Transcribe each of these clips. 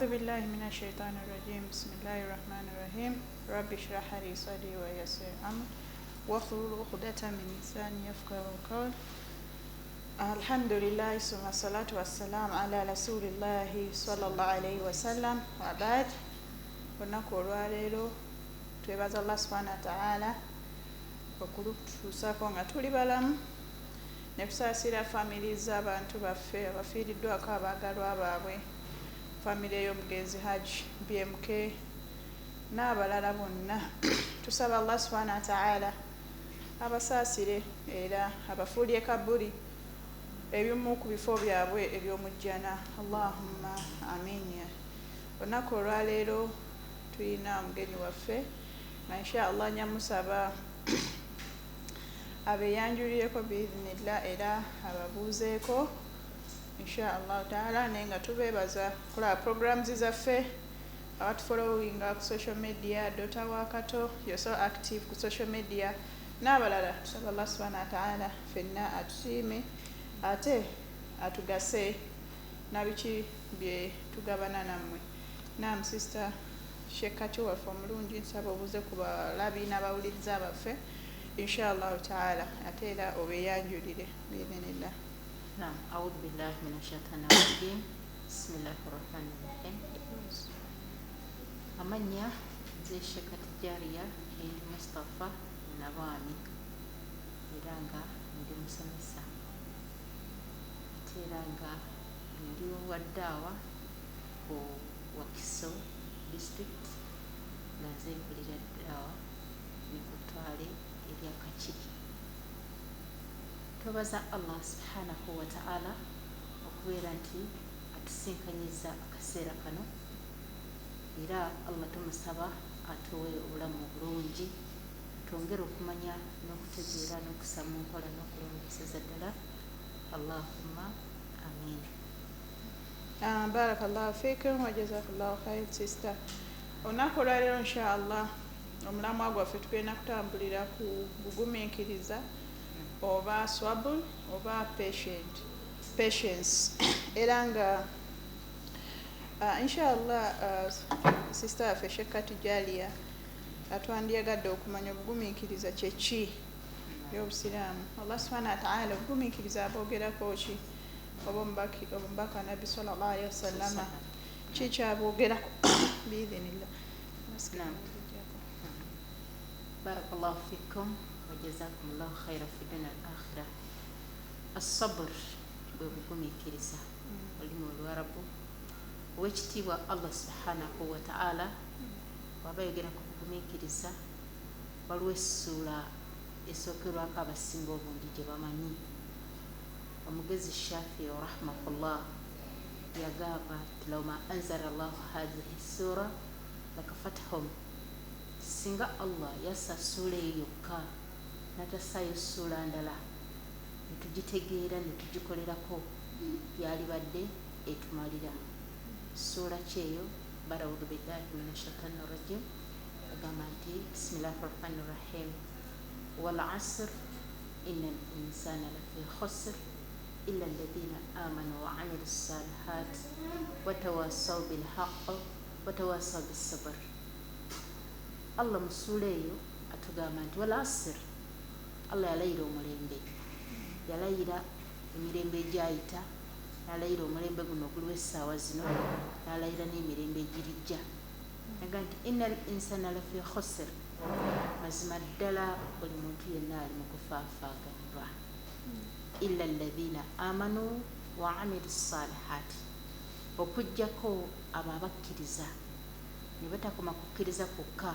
أعوذ بالله من الشيطان الرجيم بسم الله الرحمن الرحيم رب اشرح لي صدري ويسر أمري واحلل عقدة من لساني يفقهوا قولي الحمد لله ثم الصلاة والسلام على رسول الله صلى الله عليه وسلم وبعد olunaku olwaleero twebaza Allah subhanahu wa ta'ala okulutusaako nga tuli balamu ne kusaasira family z'abantu baffe abafiiriddwako abaagalwa baabwe family ey'omugenzi Haji BMK n'abalala bonna tusaba Allah subhanahu wa ta'ala abasaasire era abafuulye kabuli ebimu ku bifo byabwe eby'omujjana Allahumma amin. Olunaku olwaleero tulina omugenyi waffe nga inshallah nyamusaba abeyanjulireko biidhnillah era ababuuzeeko inshallah taala naye nga tubeebaza kulaba programs zaffe abatufollowinga ku social media Dota Wakato you're so active ku social media n'abalala tusaba Allah subhanahu wa ta'ala fenna atusiime ate atugase nabiki bye tugabana nammwe. Naam sister Shekati waffe omulungi nsaba obuuze ku balabi n'abawuliriza baffe inshallah taala ate era obeeyanjulire biidhnillah. نعم أعوذ بالله من الشيطان الرجيم بسم الله الرحمن الرحيم. أمانيا زي شكات جارية مصطفى نبامي إيرانغا ندي مسمسا تيرانغا ندي وداوا وكسو district naze kulira dawa nikutwale elia kachiri. Tubaza Allah subhanahu wa ta'ala okubeera nti atusinkanyiza akaseera kano era Allah tumusaba atuwe obulamu bulungi twongere okumanya n'okutegeera n'okusaba mu nkola n'okulongoseza ddala Allahumma amin. Barakallahu fikum wa jazakallahu khair sister. Olunaku olwaleero inshallah omulamwa gwaffe tugenda kutambulira ku buguminkiriza oba swabul oba patience era nga inshallah sister yaffe Shekati Jalia atwandyagadde okumanya obuguminkiriza kyeki by'obusiraamu. Allah subhanahu wa ta'ala obuguminkiriza aboogerako ki oba omubaka nabbi sallallahu alayhi wasallama kikyaboogerako biidhnillah. barakallahu fikum وجزاكم الله خيرا في الدنيا والآخرة. الصبر بوبوغومينكiriza olimo olwarabu wekitiibwa Allah subhanahu wa ta'ala wabayogera ku bugumiikiriza waliwo essuula esookerwako abasinga obungi gye bamanyi. Omugezi Shafi rahimahullah yagamba nti lawma anzala Allahu hadhihi sura lakafathum, singa Allah yassa ssuula eyo yokka natasaayo ssuula ndala netugitegeera netugikolerako yalibadde etumalira. Ssuula kyeyo barawudu billahi mina shaitani rajim agamba nti bismillahi rahmani rahim wal asr inna al insana lafi khusr illa alladhina amanu wa amilu salihat watawasaw bil haqq watawasaw bis sabr. Allah mu ssuula eyo atugamba nti wal asr, Allah yalayira omulembe, yalayira emirembe egyayita, yalayira omulembe guno oguliwo essaawa zino, yalayira n'emirembe egirijja. Naga nti innal insana lafi khusr, mazima ddala buli muntu yenna ali mu kufaafaaganirwa. Illa alladhina amanu wa amilu salihati, okuggyako abo abakkiriza ne batakoma kukkiriza kwokka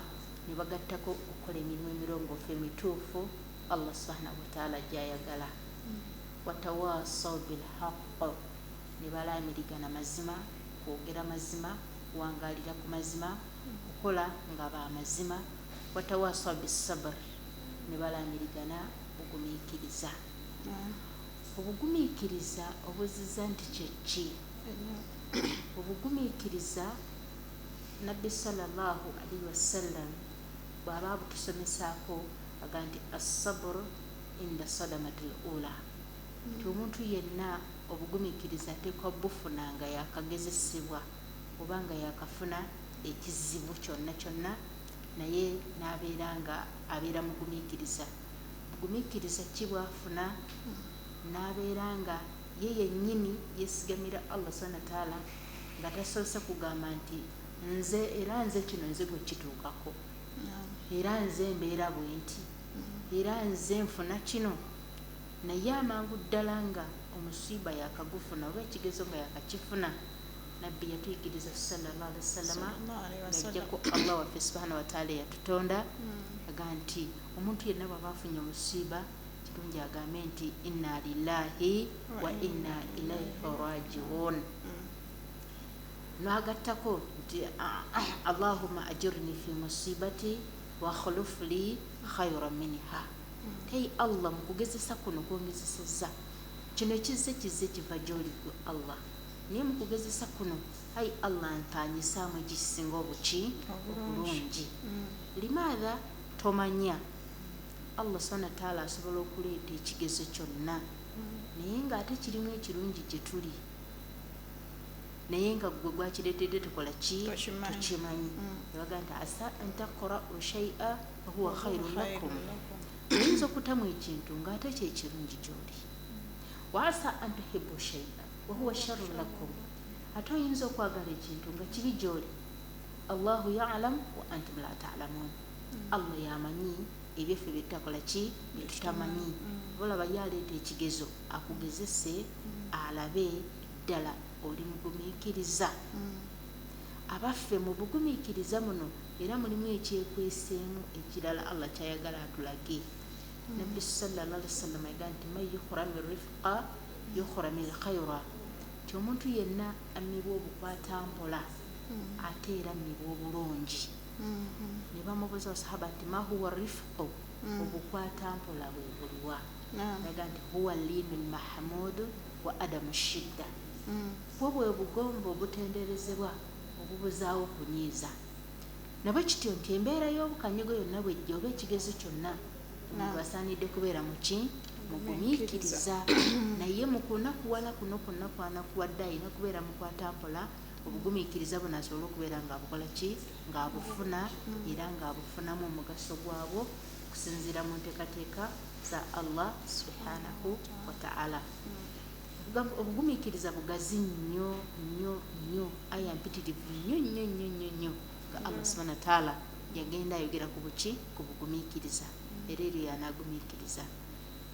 ne bagattako okukola emirimu emirongoofu emituufu Allah subhanahu wa ta'ala gyayagala. Watawasaw bil haqq, ne balaamirigana mazima, kwogera mazima, kuwangaalira ku mazima, okukola nga ba mazima. Watawasaw bis sabr, ne balaamirigana bugumiikiriza. Obugumiikiriza obuziza nti kyeki? Obugumiikiriza nabbi sallallahu alaihi wasallam bw'aba butusomesaako aga nti as-sabru inda sadamatil ula, nti omuntu yenna obugumiikiriza ateekwa bufunanga yakagezesebwa obanga yakafuna ekizibu kyonna kyonna naye n'abeeranga abeera mugumiikiriza. Mugumiikiriza ki bw'afuna? N'abeeranga ye yennyini yeesigamira Allah subhanahu wa ta'ala nga tasoose kugamba nti nze kino nze gwe kituukako, era nze mbeera bwe nti, era nze nfuna kino. Naye amangu ddala nga omusiiba yakagufuna oba ekigezo nga yakakifuna, nabbi yatuyigiriza sallallahu alaihi wasallama ng'ajjako Allah waffe subhanahu wa ta'ala yatutonda aga nti omuntu yenna bw'aba afunye omusiiba kirungi agambe nti inna lillahi wa inna ilaihi raji'un. N'agattako nti Allahumma ajirni fi musibati wa akhlif li khayran minha. Hey Allah, mukugezesa kuno kwongezesezza kino ekizze kiva gy'oli gwe Allah, naye mukugezesa kuno hey Allah mpanyisaamu ekisinga obulungi. Limaadha? Tomanya Allah subhanahu wa ta'ala asobola okuleeta ekigezo kyonna naye ng'ate kirimu ekirungi gye tuli, naye nga gwe gwakireetedde tukola ki? Tukimanyi. Ebaga nti asa an taqra'u shay'a wa huwa khayrun lakum. Oyinza okutamu ekintu ng'ate kyekirungi gy'oli. Wa asa an tuhibbu shay'a wa huwa sharrun lakum. Ate oyinza okwagala ekintu nga kibi gy'oli. Allahu ya'lam wa antum la ta'lamun. Allah yamanyi ebyeffe bye tutakola ki? Bye tutamanyi. Olaba yaleeta ekigezo akugezese alabe ddala oli mugumiikiriza. Abaffe mu bugumiikiriza muno era mulimu ekyekweseemu ekirala Allah kyayagala atulage. Nabbi sallallahu alaihi wasallam ayagala nti man yukhrami rifqa yukhrami lkhayra, ti omuntu yenna amibwa obukwatampola ate era amibwa obulungi. Ne bamubuuza abasahaba nti ma huwa rifqu, obukwatampola bwe buliwa? Ayagala nti huwa linul mahmudu wa adamu shidda. Bwo bwe bugombo obutenderezebwa obubuzaawo kunyiiza. Nabwe kityo nti embeera y'obukanyigo yonna bwejja oba ekigezo kyonna omuntu asaanidde kubeera muki? Mugumiikiriza. Naye mu kunakuwala kuno kwonna kwanakuwadde alina kubeera mukwatampola obugumiikiriza buno asobole okubeera ng'abukola ki? Ng'abufuna era ng'abufunamu omugaso gwabwo okusinziira mu nteekateeka za Allah subhanahu wa ta'ala. Obugumiikiriza bugazi nnyo nnyo nnyo, aya mpitirivu nnyo nnyo nnyo nnyo nnyo nga Allah subhanahu wa ta'ala yagenda ayogera ku buki? Ku bugumiikiriza. Era eryo yanaagumiikiriza.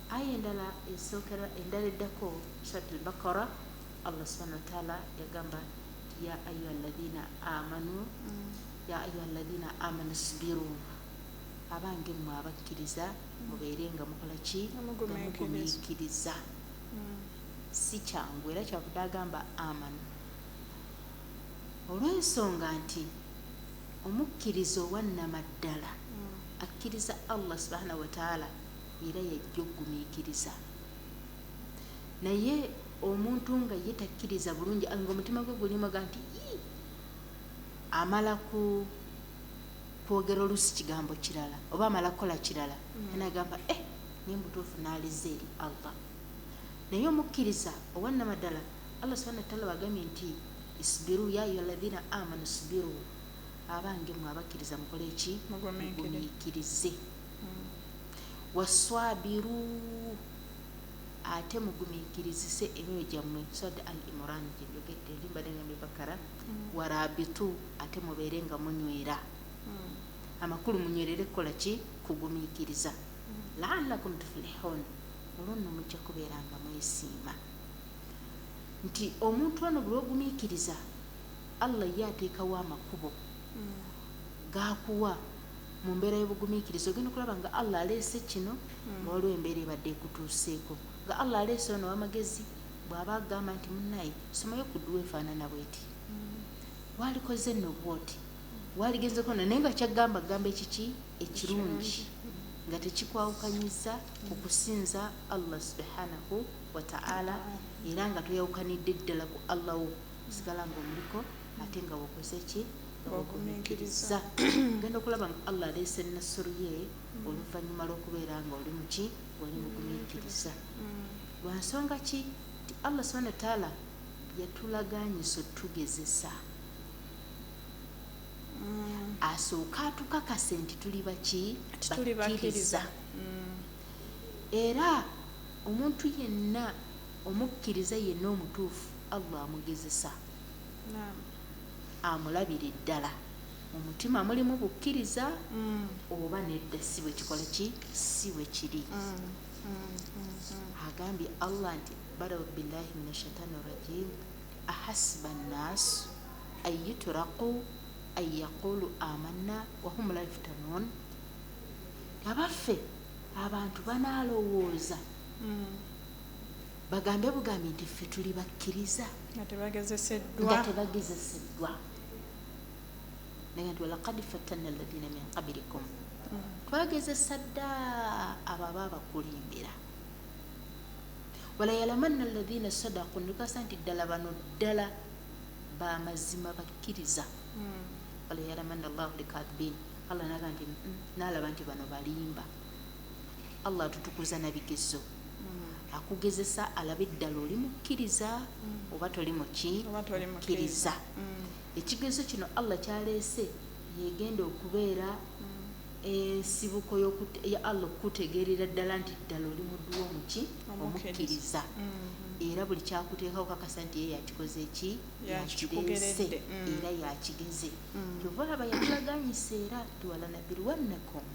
Aya endala esookera endala eddako Suratul Baqara, Allah subhanahu wa ta'ala yagamba nti ya ayyuhalladhina amanu isbiru, abange mmwe abakkiriza mubeerenga mukola ki? Mugumiikiriza. Si kyangu era kyavudde agamba amanu olw'ensonga nti omukkiriza owannama ddala akkiriza Allah subhanahu wa ta'ala era yajja okugumiikiriza. Naye omuntu nga ye takkiriza bulungi ng'omutima gwe gulimu aga nti amala kwogera oluusi kigambo kirala oba amala kukola kirala nagamba naye mutuufu n'aliza eri Allah. Naye omukkiriza owannama ddala Allah subhanahu wa ta'ala bagambye nti isbiru ya ayyuhalladhina amanu isbiru, abange mmwe abakkiriza mukole ki? Mugumiikirize. Waswabiru, ate mugumiikirizise emyoyo gyammwe. Surah Al-Imran gyeyogedde limbadde ngambe Bakara. Warabitu, ate mubeere nga munywera. Amakulu munywerere kukola ki? Kugumiikiriza. La'allakum tuflihun, olwo nno mujja kubeera nga mwesiima. Nti omuntu ono buli ogumiikiriza Allah ye ateekawo amakubo g'akuwa mu mbeera y'obugumiikiriza. Ogenda okulaba nga Allah aleese kino nga waliwo embeera ebadde ekutuuseeko, nga Allah aleese ono w'amagezi bw'aba agamba nti munnaye somayo ku dduwa efaanana bw'eti, walikoze nno bw'oti, waligenzeko nno, naye nga kyagamba gamba ekiki? Ekirungi, nga tekikwawukanyiza ku kusinza Allah subhanahu wa ta'ala, era nga toyawukanidde ddala ku Allah wo, sigala ng'omuliko ate nga wakoze ki? Ogumiikiriza. Genda okulaba nga Allah aleese ennasuru ye oluvannyuma lw'okubeera nga oli muki? Oli mugumiikiriza. Lwa nsonga ki? Ti Allah subhanahu wa ta'ala yatulaganyiza otugezesa asooka atukakase nti tuli baki tuli bakkiriza. era omuntu yenna omukkiriza yenna omutuufu Allah amugezesa amulabira eddala mu mutima mulimu bukkiriza oba nedda si bwe kikola ki si bwe kiri. agambye Allah nti bada billahi minash shaitani rajim ahasiba nnas an yutraqu an yaqulu amanna wa hum la yuftanun. abaffe abantu banaalowooza bagambe bugambi nti ffe tuli bakkiriza nga tebagezeseddwa naye nti walaqad fattanna alladhina min qablikum twagezesa dda abo ababakulembera wala yalamanna alladhina sadaqu ndikasa nti ddala bano ddala bamazima bakkiriza wala yalamanna allahu likadhibin. Allah naga nti nalaba nti bano balimba. Allah tutukuza nabigezo akugezesa alabe eddala oli mukkiriza oba toli mukkiriza. ekigezo kino Allah kyaleese yegenda okubeera ensibuko ya Allah okutegeerera ddala nti ddala oli muddu w'omuki omukkiriza. era buli kyakuteekawo kakasa nti ye yakikoze eki yakireese era yakigeze. kyova aba yatulaganyisa era tiwalanabirwannakum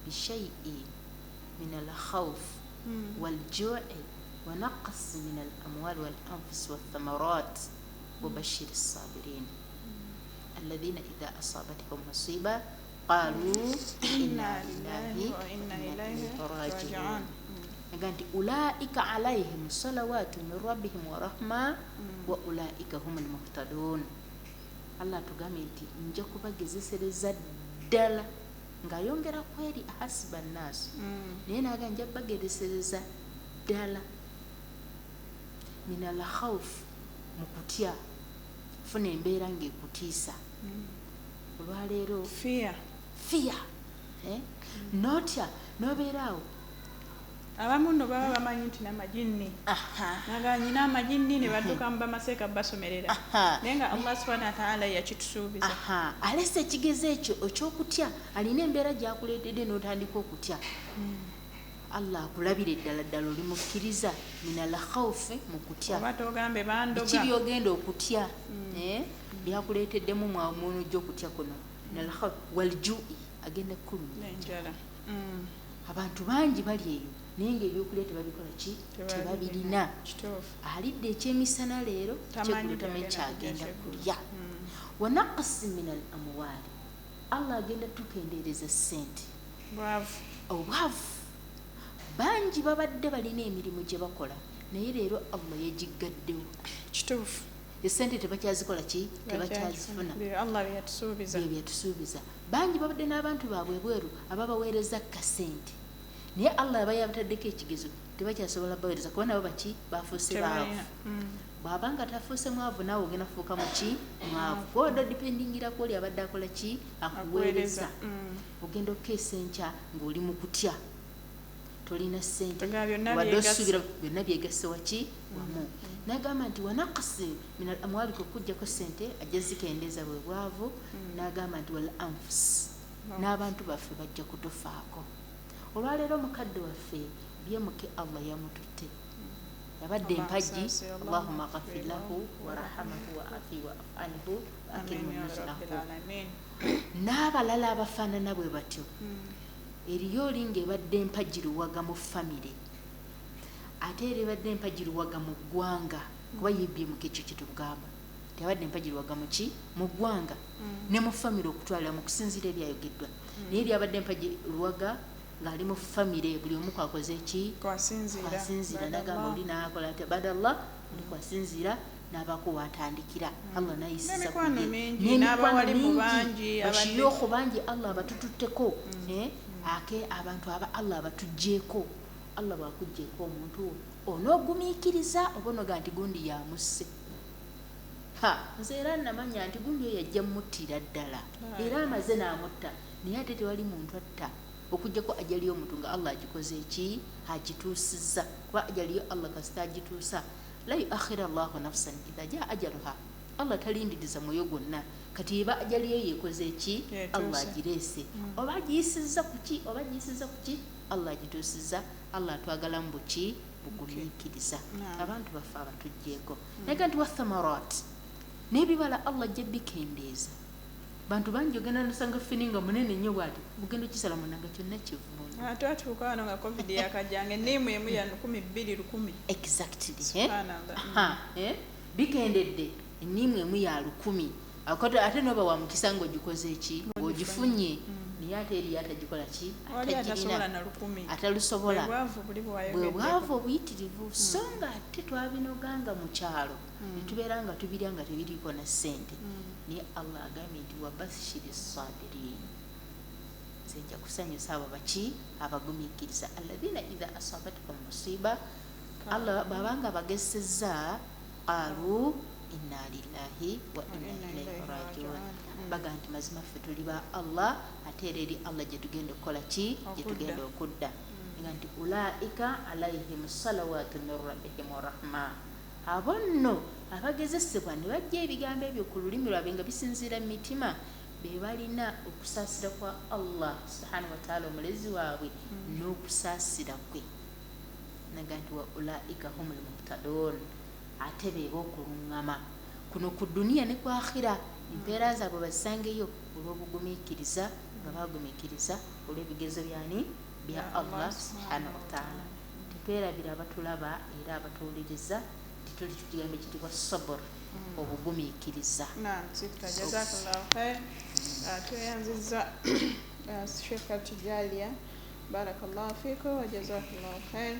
bishaiin min alkhawf waljui wanaqas min alamwali walanfus walthamarat وبشر الصابرين الذين إذا أصابتهم مصيبة قالوا إنا لله وإنا إليه راجعون. أولئك عليهم صلوات من ربهم ورحمة وأولئك هم المهتدون. الله تقامي nja kubagezesereza ddala ng'ayongera kweri ahasiba nnaasu naye naga nja bagezesereza ddala min alkhawf mukutya funa embeera ng'ekutiisa olwaleero fear notya nobeeraawo. abamu nno baba bamanyi nti namajinni naga nyina amajinni ne badduka mu bamaseeka basomerera naye nga Allah subhanahu wa ta'ala yakitusuubiza. alese ekigezo ekyo ekyokutya alina embeera gyakuleetedde n'otandika okutya. Allah akulabira eddala ddala oli mukkiriza min alkhawfi mu kutya oba togambe bandoga biki byogenda okutya byakuleeteddemu mwamuno gy'okutya kuno min alkhawfi waljui agenda kulumya enjala. abantu bangi bali eyo naye ng'ebyokulya tebabikola ki tebabirina. alidde ekyemisana leero kyeggulo tamanyi kyagenda kulya. wanaqasi min al amwaali Allah agenda tukendeereza ssente obwavu bangi babadde balina emirimu gye bakola naye leero Allah yegiggaddewo. kituufu esente tebakyazikola ki tebakyazifuna. Allah byatusuubiza. bangi babadde n'abantu baabwe bweru ababaweereza kasente naye Allah aba yabataddeko ekigezo tebakyasobola baweereza kuba nabo baki bafuuse baavu. bw'abanga tafuuse mwavu naawe ogenda fuuka muki mwavu kuba dipendingira ku oli abadde akola ki akuweereza. ogenda okukeesa enkya ng'oli mu kutya tolina ssente wadde osuubira byonna byegasse waki wamu. n'agamba nti wanaqasi min al amwali okujjako ssente ajja zikendeeza bwe bwavu. n'agamba nti wal anfus n'abantu baffe bajja kutufaako. olwaleero mukadde waffe byemuke Allah yamututte yabadde empagi Allahumma ghafir lahu warahamahu wa afi wa afanhu wa akrimu nuzlahu. n'abalala abafaanana bwe batyo eriyo olinga ebadde empagiruwaga mu famire ate era ebadde empagiruwaga mu ggwanga kuba yibbye mu kekyo kyetugamba tebadde empagiruwaga muki mu ggwanga ne mu famire okutwalira mu kusinziira ebyayogeddwa naye eryabadde empagiruwaga ng'ali mu famire buli omu kwakoze eki kwasinziira nagamba oli naakola ati badallah oli kwasinziira n'abaako watandikira. Allah nayisisa n'emikwano mingi bashiyooku bangi Allah abatututteko ake abantu aba Allah abatugjeeko. Allah bwakugjeeko omuntu onoogumiikiriza oba onoga nti gundi yamusse. nze era namanya nti gundi oyo yajja muttira ddala era amaze n'amutta naye ate tewali muntu atta okujjako ajaliyo omuntu nga Allah agikoze eki agituusizza kuba ajaliyo Allah kasita agituusa la yuakhira Allahu nafsan idha jaa ajaluha Allah talindiriza mwoyo gwonna kati eba ajaliyo yekoze ki Allah agirese oba agiyisiza kuki Allah agitusiza Allah atwagala mbuki bugumiikiriza abantu bafa abatujjeeko naye nti wathamarat n'ebibala Allah ajja bikendeeza bantu bangi ogenda nosanga fininga munene nnyo bwati bugenda okisala munanga kyonna kivundu ate atuuka wano nga covid yakajjanga enniimu emu ya 2,100 exactly bikendedde enniimu emu ya 1,000 ate noba wa mukisa ng'ogikoze eki ogifunye naye ate eri atagikola ki atalusobola bwe bwavu obuyitirivu so nga ate twabinoganga mu kyalo netubeera nga tubirya nga tebiriiko na ssente naye Allah agambye nti wabashiri sabirin nze nja kusanyusa abo baki abagumiikiriza alladhina idha asabatuhum musiba Allah babanga bagezesezza qaalu inna lillahi wa inna ilaihi rajiun baga nti mazima ffe tuli ba Allah ate era eri Allah gye tugenda okukola ki gye tugenda okudda nga nti ulaika alaihim salawatu min rabbihim wa rahma abo nno abagezesebwa ne bajja ebigambo ebyo ku lulimi lwabwe nga bisinziira mu mitima be balina okusaasira kwa Allah subhanahu wa ta'ala omulezi waabwe n'okusaasira kwe naga nti wa ulaika humul muhtadun ate beeba okuluŋŋama kuno ku duniya ne ku akhira empeera zaabwe bazisangeyo olw'obugumiikiriza nga bagumiikiriza olw'ebigezo byani bya Allah subhanahu wa ta'ala tetwerabira abatulaba era abatuwuliriza tituli tukigambo ekitibwa sabr obugumiikiriza jazakallahu khair tweyanziza Sheikh Tijalia barakallahu fikum wa jazakallahu khair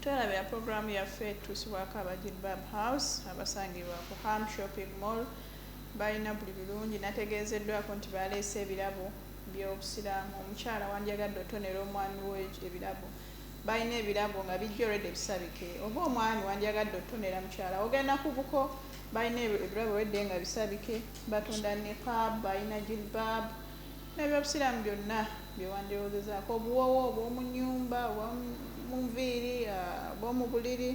twalabira programu yaffe tusibwako abajilbab house abasangibwa ku Ham shopping mall balina buli birungi nategeezeddwako nti baleese ebirabo by'obusiraamu omukyala wandyagadde otonera omwami we ebirabo balina ebirabo nga bijja olwedde bisabike oba omwami wandyagadde otonera mukyala ogenda ku buko balina ebirabo wedde nga bisabike batunda niqab balina jilbab n'ebyobusiraamu byonna byewandiyoozezaako obuwowo obw'omu nnyumba munviiri obw'omu buliri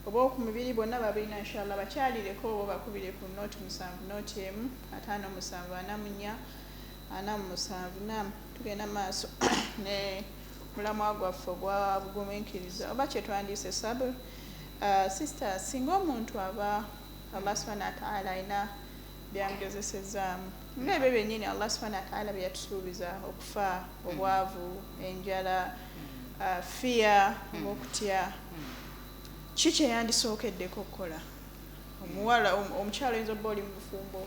obw'okumubiri bonna babirina inshallah bakyalireko oba bakubire ku noti 7 noti emu 57447 tugenda maaso ne mulamwa gwaffe ogwa Obuguminkiriza oba kyetwandiise sabr sister singa omuntu aba Allah subhanahu wa ta'ala alina byamugezesezaamu ng'ebyo byennyini Allah subhanahu wa ta'ala byeyatusuubiza okufa obwavu enjala fear okutya kiki yandisookeddeko okukola omuwala omukyalo oyinza obba oli mu bufumbo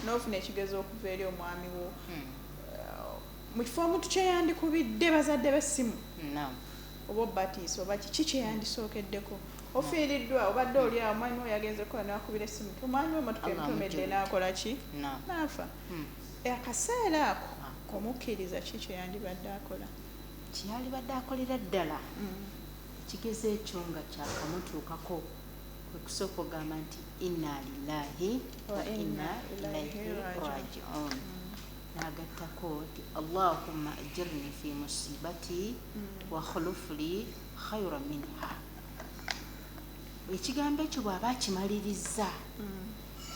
n'ofuna ekigezo okuva eri omwami wo mu kifo omuntu kyeyandikubidde bazadde b'essimu oba obbatiisa oba kiki kyeyandisookeddeko ofiiriddwa obadde oli awo omwami wo yagenze kukola n'akubira essimu omwami wo emotoka emutomedde n'akola ki n'afa akaseera ako omukkiriza ki kyeyandibadde akola kyeyalibadde akolera ddala ekigezo ekyo nga kyakamutuukako kwe kusooka ogamba nti inna lillahi wa inna ilaihi rajiun n'agattako nti allahumma ajirni fi musibati wa khuluf li khayra minha ekigambo ekyo bw'aba akimaliriza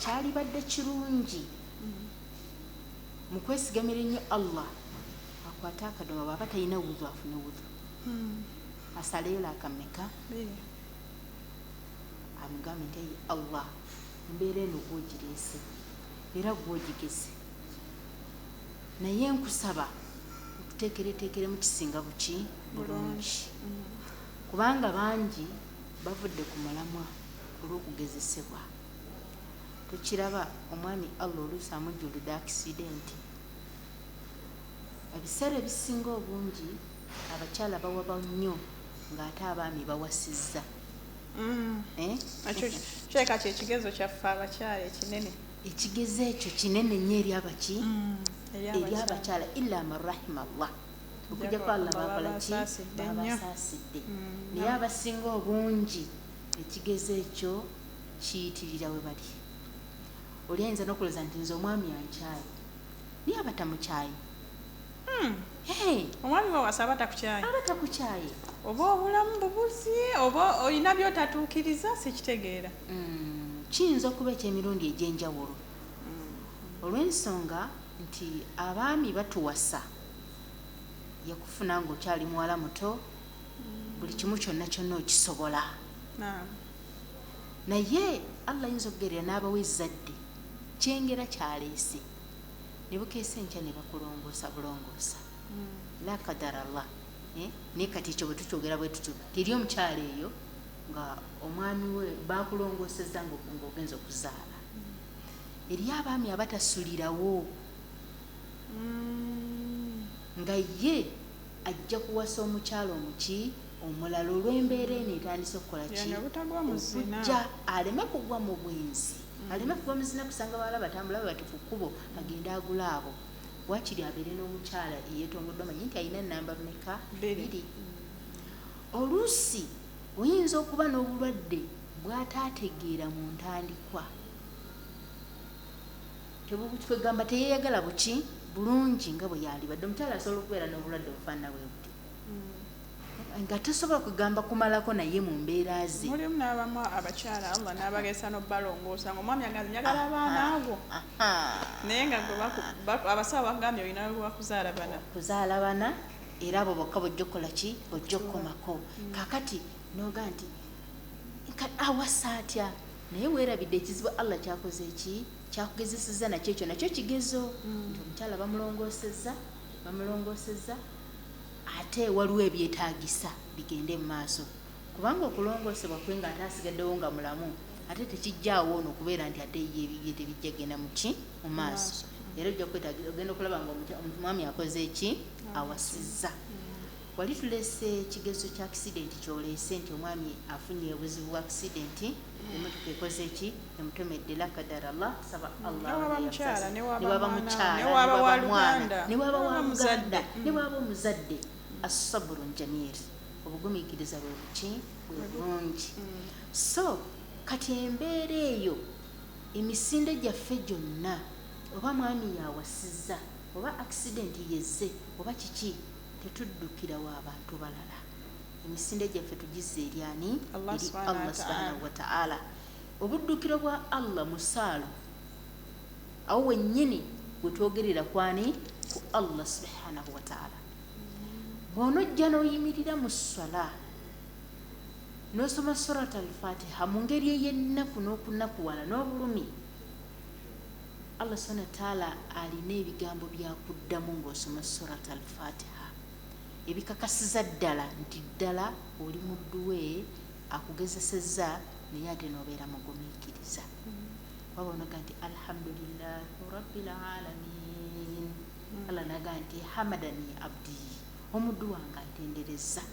kyalibadde kirungi mu kwesigamira ennyo Allah akwate akadomo bw'aba talina wuzu afune wuzu asaleyo lakameka amugambe nti eyi Allah embeera eno gwogireese era gwogigese naye nkusaba okuteekereteekeremu kisinga buki bulungi kubanga bangi bavudde ku mulamwa olw'okugezesebwa tukiraba omwami Allah oluusi amujjulidde akisidenti ebiseera ebisinga obungi abakyala bawaba nnyo ng'ate abaami bawasizza kyeka kyekigezo kyaffe abakyala ekinene ekigezo ekyo kinene nnyo eri abaki eri abakyala illa man rahima Allah okujja kwa Allah bakolaki babasaasidde naye abasinga obungi ekigezo ekyo kiyitirira we bali oli ayinza n'okulooza nti nze omwami yankyayi naye aba tamukyayi omwami wawasa aba kiyinza okuba eky'emirundi egy'enjawulo olw'ensonga nti abaami batuwasa yakufuna ng'okyali muwala muto buli kimu kyonna kyonna okisobola naye Allah yinza okugerera n'abawa ezzadde kyengera kyaleese ne bukeesa enkya ne bakulongoosa bulongoosa la kadara Allah naye kati ekyo bwe tukyogera bwe tutyo teri omukyala eyo nga omwami we bakulongoosezza ng'ogenza okuzaala eri abaami abatasulirawo nga ye ajja kuwasa omukyala omuki omulala olw'embeera eno etandise okukola ki okujja aleme kugwa mu bwenzi aleme kugwa mu zina kusanga bawala batambula bwe bati ku kkubo agenda agula abo wakiri abeere n'omukyala eyeetongoddwa amanyi nti alina namba mmeka 2 oluusi oyinza okuba n'obulwadde bw'ataategeera mu ntandikwa twegamba teyeeyagala buki bulungi nga bwe yalibadde omukyala asobola okubeera n'obulwadde obufaanana bwe buti nga tosobola kugamba kumalako naye mu mbeera ze mulimu n'abamu abakyala Allah n'abageesa n'obalongoosa ng'omwami aganzi njagala abaana abo naye nga abasawo bagambye olina kuzaala bana era abo bokka bojja okukola ki bojja okukomako kaakati noga nti awasa atya naye weerabidde ekizibu Allah kyakoze eki kyakugezesezza nakyo ekyo nakyo kigezo nti omukyala bamulongoosezza ate waliwo ebyetaagisa bigende mu maaso kubanga okulongoosebwa kwe nga ate asigaddewo nga mulamu ate tekijjaawo ono okubeera nti ate ye ebibye tebijja genda muki mu maaso era ojja kwetaagira ogenda okulaba nga omwami akoze eki awasizza wali tuleese ekigezo kya akisidenti kyoleese nti omwami afunye obuzibu bwa akisidenti emotoka ekoze eki emutomedde la kadara Allah saba Allah newaba mukyala newaba wamuganda newaba omuzadde asaburu njamiri obugumiikiriza bwe buki bwe bulungi so kati embeera eyo emisinde gyaffe gyonna oba mwami yawasizza oba akisidenti yezze oba kiki tetuddukirawo abantu balala emisinde gyaffe tugizza eri ani eri Allah subhanahu wa ta'ala obuddukiro bwa Allah musaalo awo wennyini bwetwogerera kwani ku Allah subhanahu wa ta'ala bw'onojja n'oyimirira mu ssala n'osoma surat al-fatiha mu ngeri ey'ennaku n'okunakuwala n'obulumi Allah subhanahu wa ta'ala alina ebigambo byakuddamu ng'osoma surat al-fatiha ebikakasiza ddala nti ddala oli mudduwe akugezesezza naye ate n'obeera mugumiikiriza waba onoga nti alhamdulillahi rabbil alamin Allah naga nti hamadani abdi omuddu wange atenderezza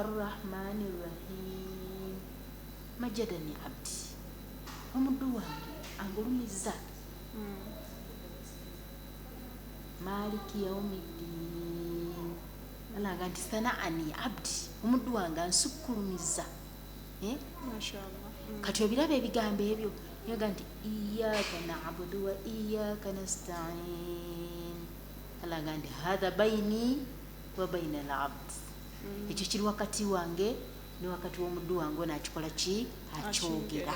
arrahmani rrahim majadani abdi omuddu wange angulumizza maliki yaumiddin alaga nti sanaani abdi omuddu wange ansukkulumizza mashallah kati obiraba ebigambo ebyo yoga nti iyaka na'budu wa iyaka nasta'in alaga nti hadha baini wa baina al-abd ekyo kiri wakati wange ne wakati w'omuddu wange nakikola ki akyogera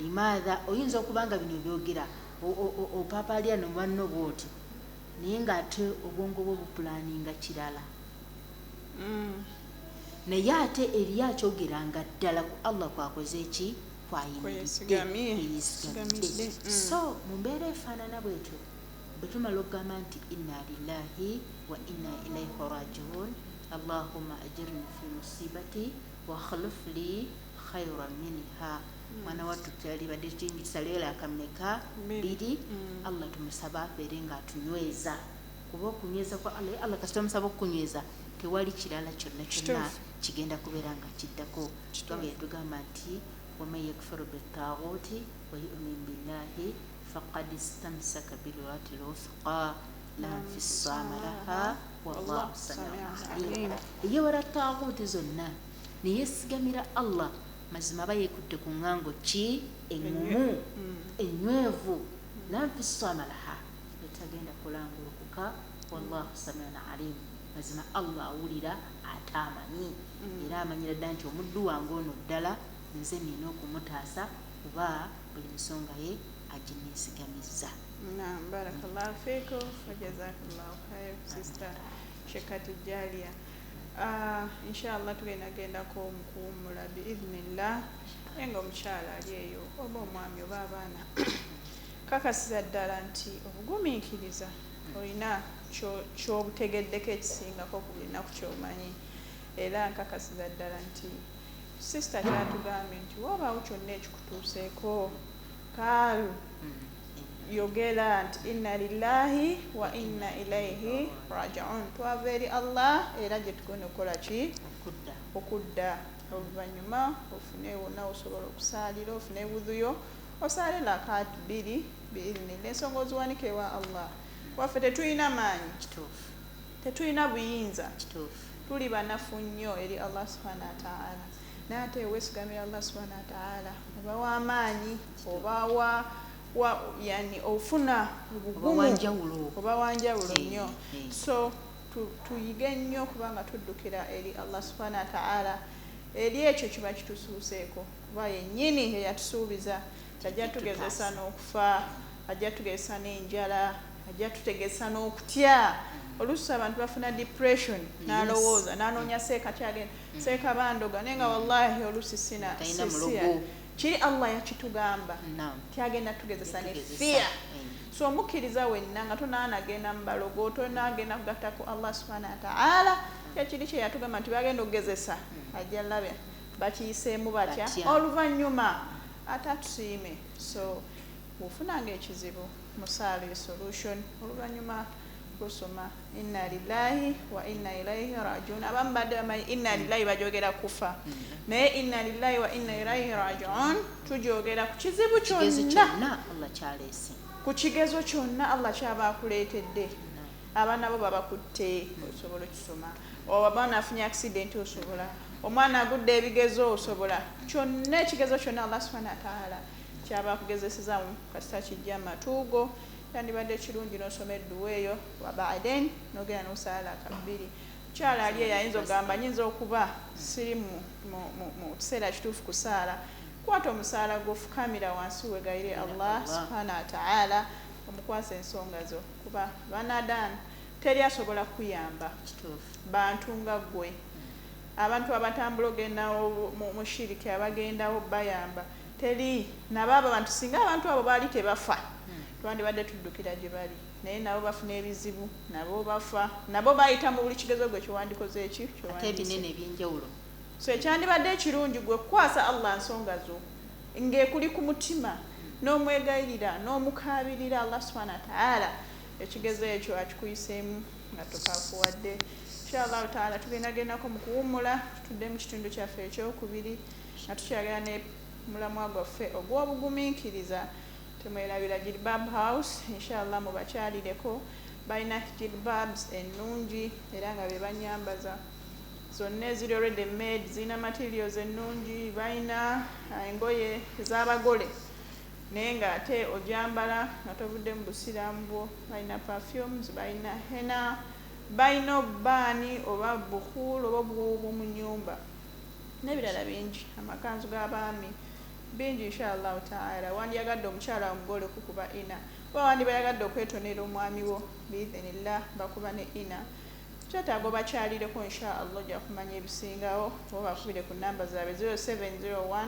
limaadha oyinza okubanga bino byogera opapalya no banno bwoti naye ng'ate obwongo bwe bupulaninga kirala naye ate eri akyogera nga ddala ku Allah kwakoze eki kwayimiridde so mu mbeera efaanana bwetyo bwe tumala okugamba nti inna lillahi wa inna ilaihi rajiun allahumma ajirni fi musibati wa akhlif li khayran minha mwana wattu kyalibadde kiyingisa leero akameka 2 Allah tumusaba abeere nga atunyweza kuba okunyweza kwa Allah kasita omusaba okukunyweza tewali kirala kyonna kyonna kigenda kubeera nga kiddako kitabe tugamba nti waman yakfuru bittaghuti wa yu'min billahi faqad istamsaka bilurati lwuthqa la nfisama laha wallahu samiun alim iyo wala ttaghuti zonna niyesigamira Allah mazima bayekutte ku ngango ki engumu enywevu la nfisama laha etagenda kulangulukuka wallahu samiun alim mazima Allah awulira atamanyi era amanyira ddala nti omuddu wange ono ddala nze nina okumutaasa kuba buli nsonga ye agineesigamiza. Naam, barakallahu fikum wa jazakallahu khair sister Shekati Jalia. Inshallah tugendagendako mukuwummula biidhnillah enga omukyala ali eyo oba omwami oba abaana kakasiza ddala nti obugumiikiriza olina kyobutegeddeko ekisingako ku lunaku kyomanyi, era nkakasiza ddala nti sisita kyatugambye nti woobaawo kyonna ekikutuuseeko kaalu yogera nti inna lillahi wa inna ilaihi raji'un, twava eri Allah era gye tugenda okukola ki okudda. Oluvannyuma ofune wonna osobola okusaalira, ofune wuduyo osaale lakaati 2 biidhnillah, ensonga oziwanike ewa Allah. Waffe tetulina maanyi, tetulina buyinza, tuli banafu nnyo eri Allah subhanahu wa ta'ala, naye ate weesigamira Allah subhanahu wa ta'ala oba w'amaanyi oba yani ofuna obugumu oba wanjawulo nnyo. So tuyige nnyo kubanga tuddukira eri Allah subhanahu wa ta'ala, eri ekyo kiba kitusuuseeko kuba yennyini eyatusuubiza ajja tugezesa n'okufa, ajja tugezesa n'enjala, ajja tutegesa n'okutya. Oluusi abantu bafuna depression n'alowooza n'anoonya seeka kyagenda seeka bandoga naye nga wallahi oluusi sina kiri Allah yakitugamba kyagenda tugezesa ne fear. So omukkiriza wenna nga tonaanagenda mu balogo, tonaagenda kugatta ku Allah subhanahu wa ta'ala, kyekiri kye yatugamba nti bagenda okugezesa ajja labe bakiyiseemu batya oluvannyuma atatusiime. So bw'ofunanga ekizibu musaale solution, oluvannyuma lusoma inna lillahi wa inna ilaihi raji'un. Abamu badde bamanyi inna lillahi bajogera kufa, naye inna lillahi wa inna ilaihi raji'un tujogera ku kizibu kyonna Allah kyaleese, ku kigezo kyonna Allah kyaba akuleetedde. Abaana bo babakutte osobola okisoma, abaana afunye accident osobola, omwana agudde ebigezo osobola, kyonna ekigezo kyonna Allah subhanahu wa ta'ala kyaba akugezeseza mu kasita kijja amatuugo. Yandibadde kirungi n'osoma edduwa eyo wabaaden n'ogenda n'osaala akabbiri. Mukyala ali eyo ayinza okugamba nyinza okuba siri mu kiseera kituufu kusaala, kwata omusaala gw'ofukamira wansi wegayire Allah subhanahu wa ta'ala omukwasa ensonga zo, kuba banadan teri asobola kuyamba bantu nga ggwe. Abantu abatambula ogenda mu shiriki abagendawo bayamba teri nabo abo bantu, singa abantu abo baali tebafa twandibadde tuddukira gye bali, naye nabo bafuna ebizibu, nabo bafa, nabo bayita mu buli kigezo gwe kyewandikoze eki ebinene ebyenjawulo. So ekyandibadde ekirungi gwe kukwasa Allah nsonga zo ng'ekuli ku mutima n'omwegayirira n'omukaabirira Allah subhanahu wa ta'ala, ekigezo ekyo akikuyiseemu nga tokaafuwadde. Inshallah ta'ala tugendagendako mu kuwummula, tutudde mu kitundu kyaffe ekyokubiri nga tukyagala ne mulamwa gwaffe ogw'obugumiikiriza. Tumwerabira Jilbab House, inshallah mubakyalireko, balina jilbabs ennungi era nga be banyambaza zonna eziri already made, zirina materials ennungi, balina engoye ez'abagole naye ng'ate ojambala nga tovudde mu busiraamu bwo, balina perfumes, balina henna, balina obbaani oba bukhul oba obuwuubu mu nnyumba n'ebirala bingi, amakanzu g'abaami bingi. Inshallah ta'ala wandyagadde omukyala omugole kukuba ina, oba wandibayagadde okwetonera omwami wo biidhnillah bakuba ne ina, kyetaaga obakyalireko inshallah ojja kumanya ebisingawo, oba bakubire ku namba zaabwe 0701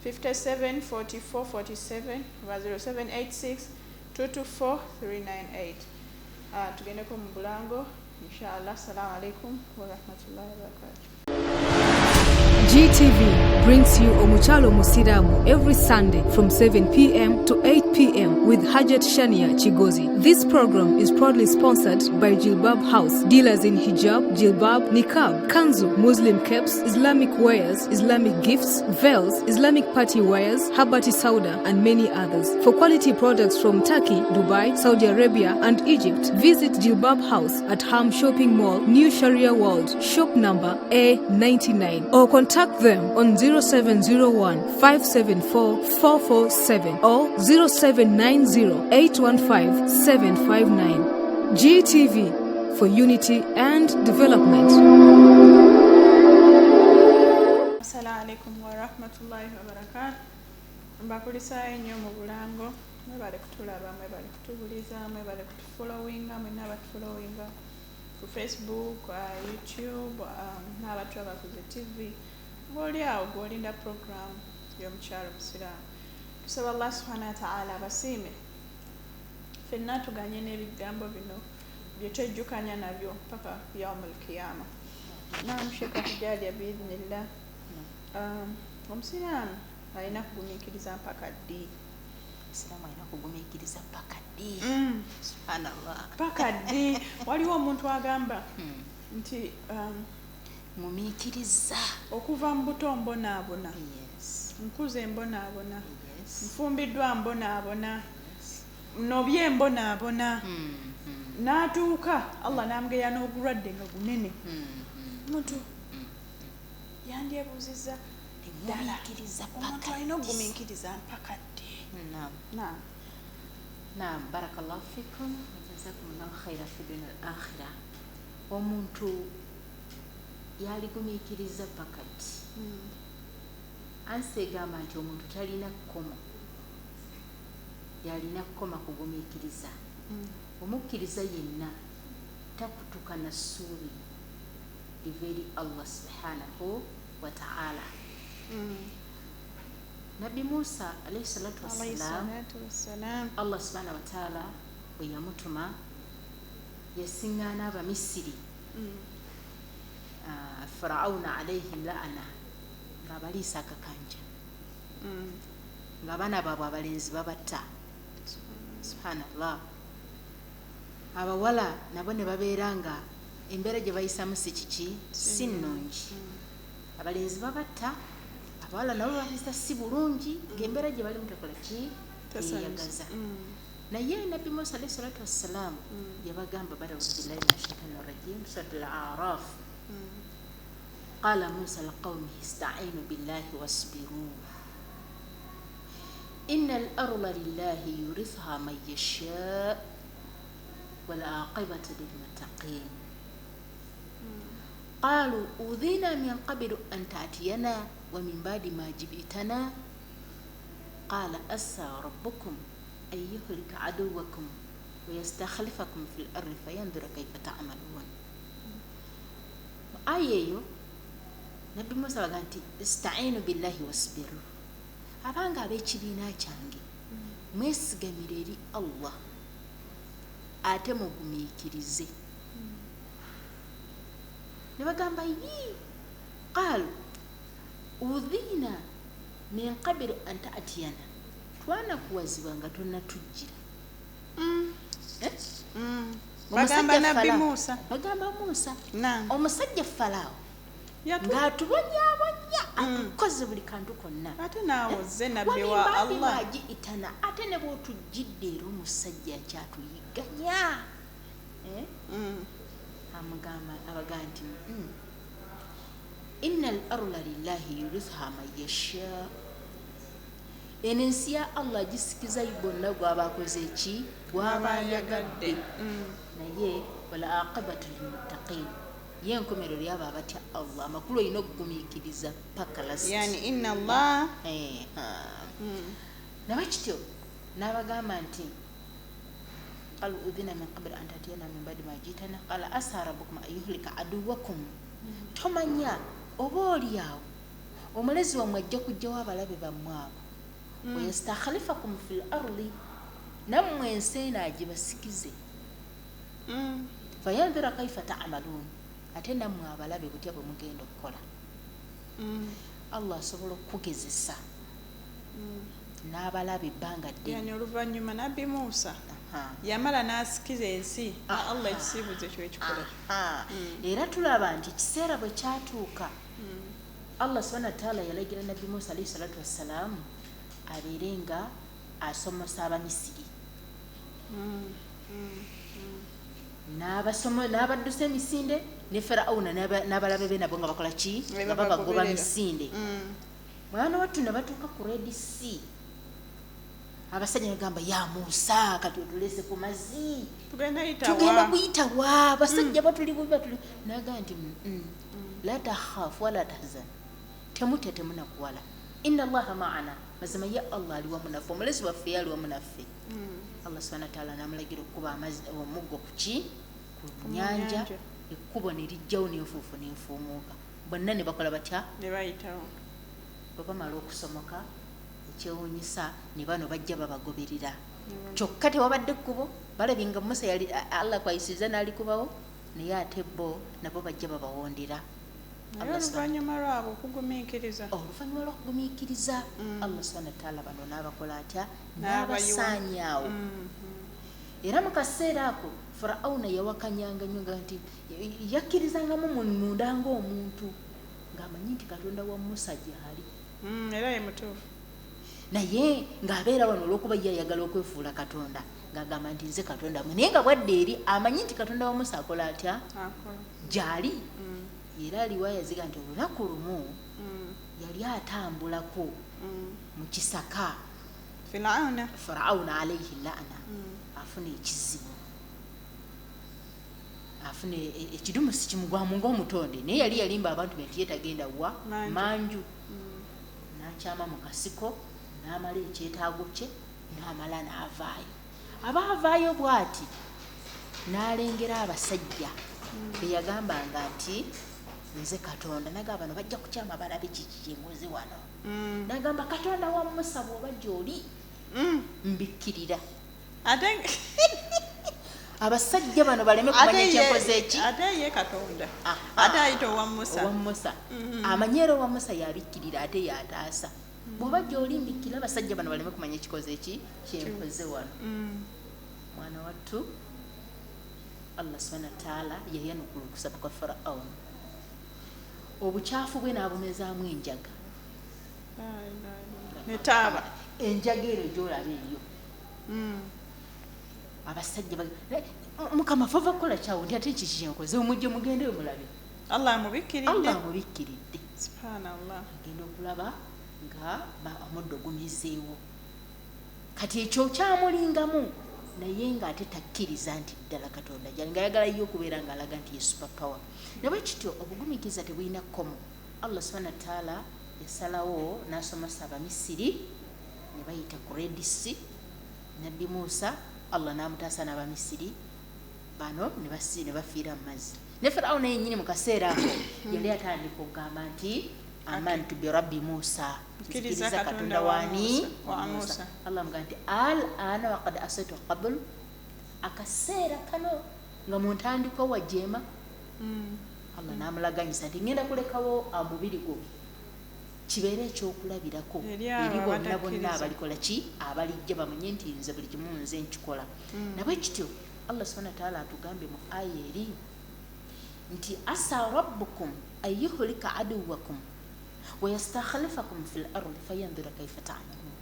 57 44 47 oba 0786 224 398. Tugendeko mu Bulango inshallah. Assalamu alaikum wa rahmatullahi wa barakatuh. GTV brings you Omuchalo Busiraamu every Sunday from 7 p.m. to 8 p.m. with Haajit Sania Kigozi. This program is proudly sponsored by Jilbab House, dealers in hijab, jilbab, niqab, kanzu, Muslim capes, Islamic wares, Islamic gifts, veils, Islamic party wares, habati sauda, and many others. For quality products from Turkey, Dubai, Saudi Arabia, and Egypt, visit Jilbab House at Ham Shopping Mall, New Sharia World, shop number A99, or contact them on 0701 574 447 or 0790 815 759. GTV for unity and development. Assalamu alaikum wa rahmatullahi wa barakatuh. Mbakulisaayo nnyo mu Bulango. Mwebale kutulaba, mwebale kutubuliza, mwebale kutufollowinga, mwenna abatufollowinga ku Facebook, YouTube, n'abatulaba ku TV. Ng'oli awo gw'olinda program y'omukyalo Busiraamu. Tusaba Allah subhanahu wa ta'ala abasiime. Ffenna tuganye n'ebigambo bino bye twejjukanya nabyo paka yaumul qiyama. Naam, Sheikh Kijalia biidhnillah. Omusiraamu alina kugumiikiriza mpaka ddi. Omusiraamu alina kugumiikiriza mpaka ddi. Subhanallah. Mpaka ddi. Waliwo omuntu agamba nti ngumiikiriza okuva mu buto mbonaabona. Yes. Nkuze mbonaabona. Yes. Nfumbiddwa mbonaabona. Nobye mbonaabona. N'atuuka Allah n'amugeya n'obulwadde nga bunene. Omuntu yandyebuuzizza ddala omuntu alina okugumiikiriza mpaka ddi. Naam, barakallahu fikum wa jazakumullahu khaira fi dunya wal akhirah. Omuntu yaligumiikiriza mpaka ddi. Ansi egamba nti omuntu talina kkoma, yalina kkoma kugumiikiriza. Omukkiriza yenna takutuka na ssuubi liva eri Allah subhanahu wa ta'ala. Nabi Musa alayhi salatu wassalam, Allah subhanahu wa ta'ala bwe yamutuma yasiŋŋaana Abamisiri, Firawuna alayhi la'ana, ng'abaliisa akakanja, ng'abaana baabwe abalenzi babatta. Subhanallah. Abawala nabo ne babeera nga embeera gye bayisamu si nnungi. Abalenzi babatta, abawala nabo babisa si bulungi, ng'embeera gye balimu tekola ki teyagaza. Naye Nabi Musa alayhi salatu wassalam yabagamba ba'udhu billahi minash shaitani rajim, surat al-A'raf. Qala Musa liqawmihi ista'inu billahi wasbiru inna al-arda lillahi yurithuha man yasha' wal 'aqibatu lil-muttaqin. قالوا أوذينا من قبل أن تأتينا ومن بعد ما جئتنا قال أسى ربكم أن يهلك عدوكم ويستخلفكم في الأرض فينظر كيف تعملون. آية نبي موسى قالت استعينوا بالله واصبروا. abanga ab'ekibiina kyange mwesigamire eri Allah ate mugumiikirize. Ne bagamba yi qaalu udhiina min qabli an ta'tiyana, twanakuwazibwa nga tonnatujjira. Bagamba Nabi Musa. Bagamba Musa. Omusajja Falaawo ng'atubonyaabonya atukoze buli kantu konna. Ate naawozze nabbi wa Allah. Itana ate ne bw'otujjidde era omusajja akyatuyigganya. Abaga nti inna al-arda lillahi yurithuha man yasha. Eno ensi ya Allah gisikiza bonna gw'aba akoze ki gw'aba ayagadde. Naye wal 'aqibatu lil-muttaqin, ye enkomerero y'abo abatya Allah. Amakulu olina okugumiikiriza paka lasi. Yani inna Allah. Nabakityo n'abagamba nti قالوا أذنا من قبل أن تأتينا من بعد ما جئتنا قال أسى ربكم أن يهلك عدوكم. Tomanya oboolyawo omulezi wammwe ajja kujjawo abalabe bammwe abo, wayastakhlifakum fil ardi, nammwe ensi eno agibasikize, fayanzura kaifa ta'maluun, ate nammwe abalabe butya bwe mugenda okukola. Allah asobola okugezesa n'abalabe ebbanga ddene. Yani oluvannyuma Nabi Musa yamala n'asikiza ensi, Allah ekisiibuzo kyo ekikola. Era tulaba nti ekiseera bwe kyatuuka Allah subhanahu wa ta'ala yalagira Nabi Musa alayhi salatu wassalamu abeere nga asomosa Abamisiri. N'abaddusa emisinde, ne Firawuna n'abalabe be nabo nga bakola ki nga babagoba misinde. Mwana wattu ne batuuka ku Red Sea. Abasajja bagamba ya Musa kati otulese ku mazzi tugenda kuyita wa abasajja batuli naga nti la takhaf wala tahzan, temutya temunakuwala inna allaha ma'ana mazima ya allah ali wamu naffe omulezi waffe yali wamu naffe allah subhanahu wa ta'ala namulagira okuba omuggo ku nyanja ekkubo ne lijjawo n'enfuufu n'enfuumuuka bonna ne bakola batya ne bayitawo bwe bamala okusomoka ekyewuunyisa ne bano bajja babagoberera kyokka tewabadde ekkubo balabye nga musa yali allah kwayisiriza n'alikubawo naye ate bo nabo bajja babawondera oluvannyuma lwabo okugumiikiriza allah subhanahu wa ta'ala bano n'abakola atya n'abasaanyaawo era mu kaseera ako Firauna yawakanyanga nnyo nti yakkirizangamu munda ng'omuntu ng'amanyi nti katonda wa musa gy'ali era ye mutuufu naye ng'abeera wano olw'okuba ye ayagala okwefuula katonda ng'agamba nti nze katonda mwe naye nga bwadde eri amanyi nti katonda wa musa akola atya gy'ali era aliwaaya ziga nti olunaku lumu yali atambulako mu kisaka Firauna alayhi laana afuna ekizibu afuna ekidumusi kimugwamu ng'omutonde naye yali yalimba abantu be nti yetagenda wa manju n'akyama mu kasiko n'amala ekyetaago kye n'amala n'avaayo abaavaayo bw'ati n'alengera abasajja be yagambanga nti nze katonda nagamba bano bajja kukyama balabe kiki kyenguzi wano nagamba katonda wa musa bw'oba gy'oli mbikkirira abasajja bano baleme kumanya ekyenkoze eki ate ye katonda ate ayita owa musa amanyeero owa musa yabikkirira ate yataasa bw'oba gy'oli mbikkirira abasajja bano baleme kumanya ekikoze eki kyenkoze wano mwana wattu allah subhanahu wa ta'ala yayanukula okusaba kwa Firauni obukyafu bwe n'abumezaamu enjaga netaaba enjaga ero gy'olaba eyo abasajja mukama fava kukola kyawo nti ate kiki kyenkoze omujje mugende mulabe allah amubikkiridde subhanallah agenda okulaba nga omuddo gumizeewo kati ekyo kyamulingamu naye ng'ate takkiriza nti ddala katonda gyali ng'ayagala yo okubeera ng'alaga nti ye super power naye kityo obugumiikiriza tebulina kkomo allah subhanahu wa ta'ala yasalawo n'asomesa abamisiri ne bayita ku Red Sea nabbi Musa allah n'amutaasa n'abamisiri bano ne bafiira mu mazzi ne Firauni yennyini mu kaseera ako yali atandika okugamba nti amantu bi rabbi Musa Kiriza katonda wani wa Musa allah mugamba nti al ana waqad asaitu qabl akaseera kano nga muntandikwa wajema allah n'amulaganyisa nti ngenda kulekawo amubiri gwo kibeere ekyokulabirako eri bonna bonna abalikola ki abalijja bamanye nti nze buli kimu nze nkikola nabwe kityo allah subhanahu wa ta'ala atugambye mu aya eri nti asa rabbukum ayyuhlika aduwakum wayastakhlifakum fil ardi fayanzura kaifa ta'malun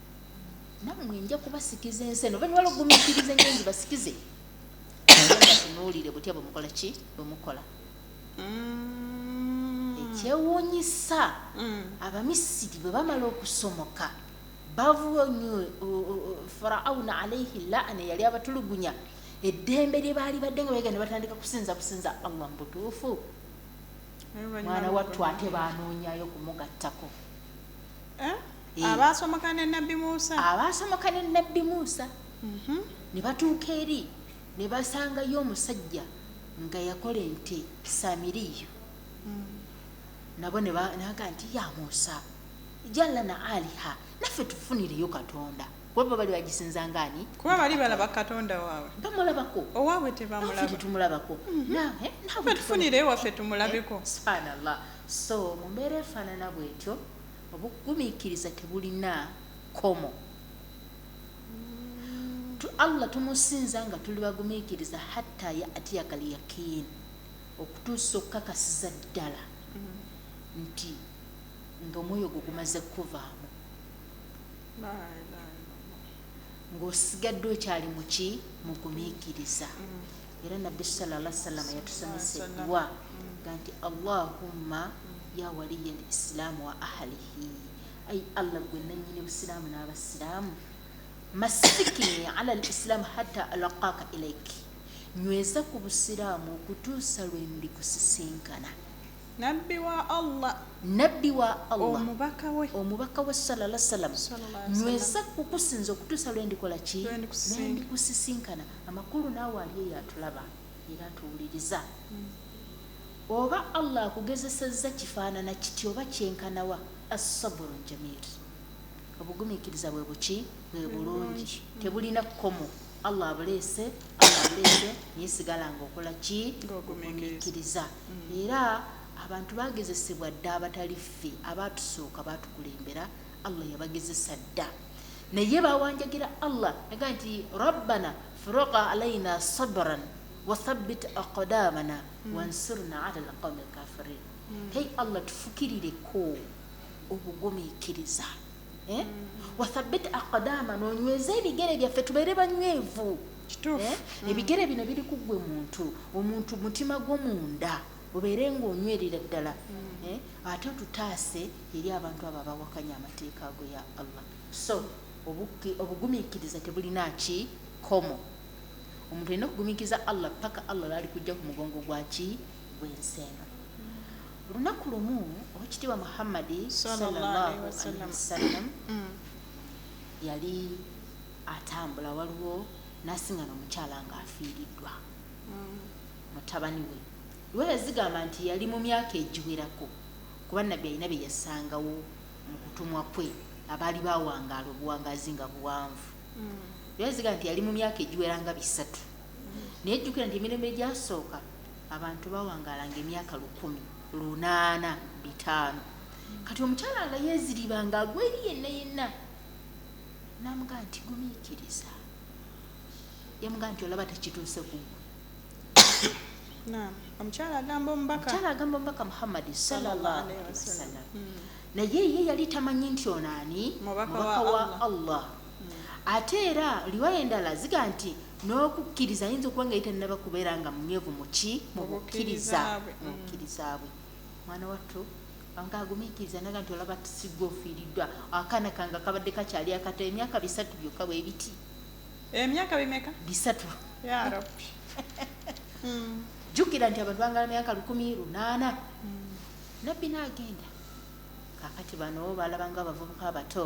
namwe nja kubasikiza ensi eno banyala okugumiikiriza engenzi basikize tunuulire butya bwemukola ki bwemukola ekyewuunyisa abamisiri bwe bamala okusomoka bavunye Firauna alayhi laana yali abatulugunya eddembe lye baali badde nga bagenda batandika kusinza allah mbutuufu mwana wattu ate baanoonyayo kumugattako abaasomoka ne nabbi Musa ne batuuka eri ne basangayo omusajja nga yakola ente samiriyo nabo naga nti ya Musa jallana aliha naffe tufunireyo katonda kuba bali bagisinzanga ani kuba bali balaba katonda waabwe bamulabako owaabwe tebamulaba tumulabako nawe tufunireyo waffe tumulabeko subhanallah so mu mbeera efaanana bwetyo obugumiikiriza tebulina komo allah tumusinza nga tuli bagumiikiriza hatta yatiyaka lyakin okutuusa okukakasiza ddala nti ng'omwoyo gwo gumaze kuvaamu ng'osigadde okyali muki mugumiikiriza era nabbi sallallahu alaihi wasallam yatusomesa edduwa ga nti allahumma ya waliya al-islaamu wa ahlihi ay allah gwe nannyini busiraamu n'abasiraamu masikini ala al-islaamu hatta alaqaaka ilaiki nyweza ku busiraamu okutuusa lwe ndikusisinkana nabbi wa Allah omubaka we sallallahu alaihi wasallam nyweza kukusinza okutuusa lwe ndikola ki lwe kusisinkana amakulu naawe ali yatulaba era tuwuliriza oba Allah akugezesezza kifaanana kiti oba kyenkanawa as-sabru jamil obugumiikiriza bwe buki bwe bulungi tebulina kkomo Allah abuleese yesigala ng'okola ki obugumiikiriza era abantu bagezesebwa dda abatali ffe abaatusooka baatukulembera Allah yabagezesa dda naye bawanjagira Allah naga nti rabbana furuqa alaina sabran wathabbit aqdamana wansurna ala alqawmi alkafirin hey Allah tufukirireko obugumiikiriza wathabbit aqdamana onyweze ebigere byaffe tubeere banywevu ebigere bino biri ku gwe omuntu mutima gw'omunda obeere ng'onywerera ddala ate tutaase eri abantu abo abawakanya amateeka ago ya Allah so obugumiikiriza tebulina ki komo omuntu alina okugumiikiriza Allah paka Allah laali kujja ku mugongo gwaki gw'enseeno olunaku lumu owekitiibwa Muhammadi sallallahu alaihi wasallam yali atambula waliwo n'asingana omukyala ng'afiiriddwa mutabani we lwe yazigamba nti yali mu myaka egiwerako kuba nabbi alina bye yasangawo mu kutumwa kwe abaali bawangaala obuwangaazi nga buwanvu lwe yazigamba nti yali mu myaka egiweranga 3 naye jjukira nti emirembe egyasooka abantu bawangaalanga emyaka 185 kati omukyala nga yeeziribanga agweri yenna yenna n'amugamba nti gumiikiriza yamugamba nti olaba tekituuse ku omukyala agamba omubaka Muhammadi sallallahu alaihi wasallam naye ye yali tamanyi nti onaani mubaka wa Allah ate era riwaya endala ziga nti n'okukkiriza ayinza okuba nga yitannaba kubeera nga munyevu mu bukkiriza bwe mwana wattu nga agumiikiriza naga nti olaba tusigwa ofiiriddwa akaana kange kabadde kakyali akato emyaka 3 byokka bwe biti emyaka bimeka 3 ya rabbi jjukira nti abantu bangala myaka 108 nabbi n'agenda kakati bano balabanga abavubuka abato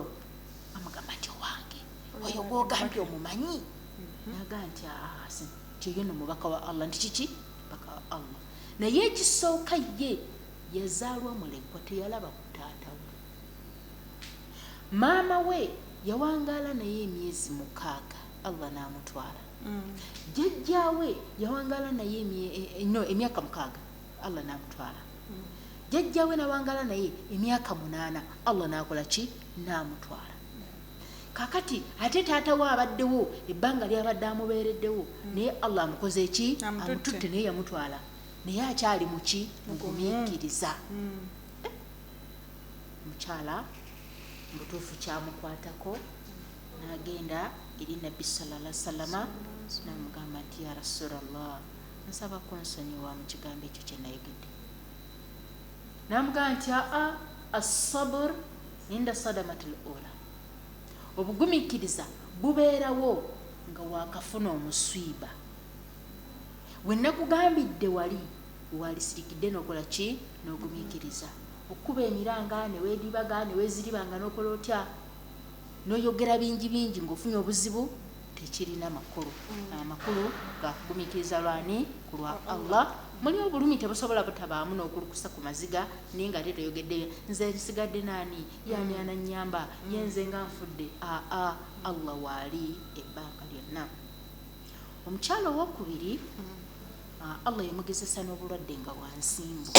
amugamba nti owange oyo gwogambye omumanyi naga nti tiyo no mubaka wa Allah nti kiki mubaka wa Allah naye ekisooka ye yazaalwa mulekwa teyalaba ku taata we maama we yawangaala naye emyezi 6 Allah n'amutwala jjajjaawe yawangaala naye emyaka 6 Allah n'amutwala jjajjaawe nawangaala naye emyaka 8 Allah n'akola ki n'amutwala kakati ate taata we abaddewo ebbanga lyabadde amubeereddewo naye Allah amukoze ki amututte naye yamutwala naye akyali muki mugumiikiriza mukyala mutuufu kyamukwatako n'agenda eri nabbi sallallahu alaihi wasallama n'amugamba nti ya rasulallah nsaba kunsonyiwa mu kigambo ekyo kye nayegedde n'amugamba nti as-sabr inda sadamatil ula obugumiikiriza bubeerawo nga wakafuna omuswiba wenakugambidde wali sirikidde n'okola ki n'ogumiikiriza okuba emiranga neweedibaga neweeziribanga n'okola otya n'oyogera bingi ng'ofunye obuzibu tekirina makulu amakulu gakugumiikiriza lwani ku lwa Allah muli obulumi tebusobola butabaamu n'okulukusa ku maziga naye nga ate toyogedde nze nsigadde naani yaani anannyamba yenze nga nfudde Allah waali ebbanga lyonna omukyalo owokubiri Allah yamugezesa n'obulwadde nga wansimbu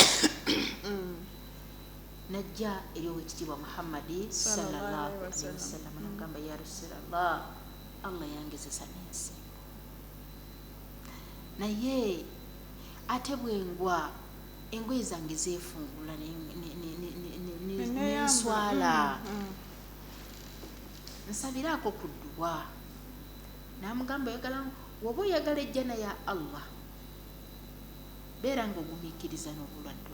najja eri owekitiibwa Muhammadi sallallahu alaihi wasallam n'amugamba ya rasulallah Allah yangezesa n'ensimbu naye ate bwengwa engoye zange zeefungula n'enswala nsabiraako ku dduwa n'amugamba woba oyagala ejjana ya Allah beera nga ogumiikiriza n'obulwadde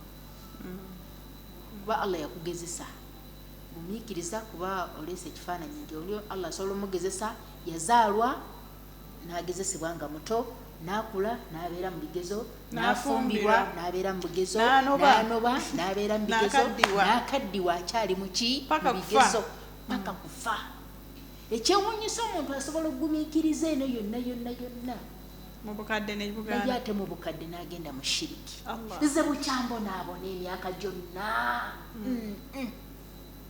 kuba Allah yakugezesa gumiikiriza kuba oleesa ekifaananyi nti oli Allah asobola omugezesa yazaalwa n'agezesebwa nga muto nakula nabeera mu bigezo nafumbirwa nabeera mu bigezo nanoba nabeera mu bigezo nakaddiwa akyali mu bigezo paka kufa ekyewuunyisa omuntu asobola okugumiikiriza eno yonna mu bukadde ne Buganda naye ate mu bukadde n'agenda mu shiriki nze bukyambonaabona emyaka gyonna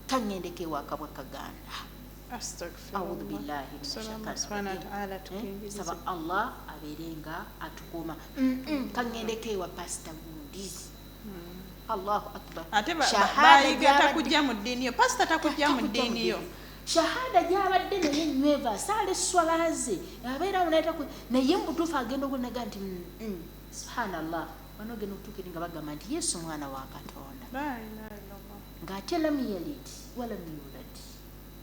kaŋŋendeko ewaka bwakaganda audhu billahi saba Allah abeerenga atukuuma kaŋŋendeko ewa pasita gundi Allahu akbar ate bayiga takujja mu ddiini yo pasita takujja mu ddiini yo shahada gyabadde naye nyweva asaala esswalaze abeera naye mutuufu agenda okunaga nti subhanallah bano ogenda okutuukiri nga bagamba nti yesu mwana wa katonda ng'ate lam yalid walam yulad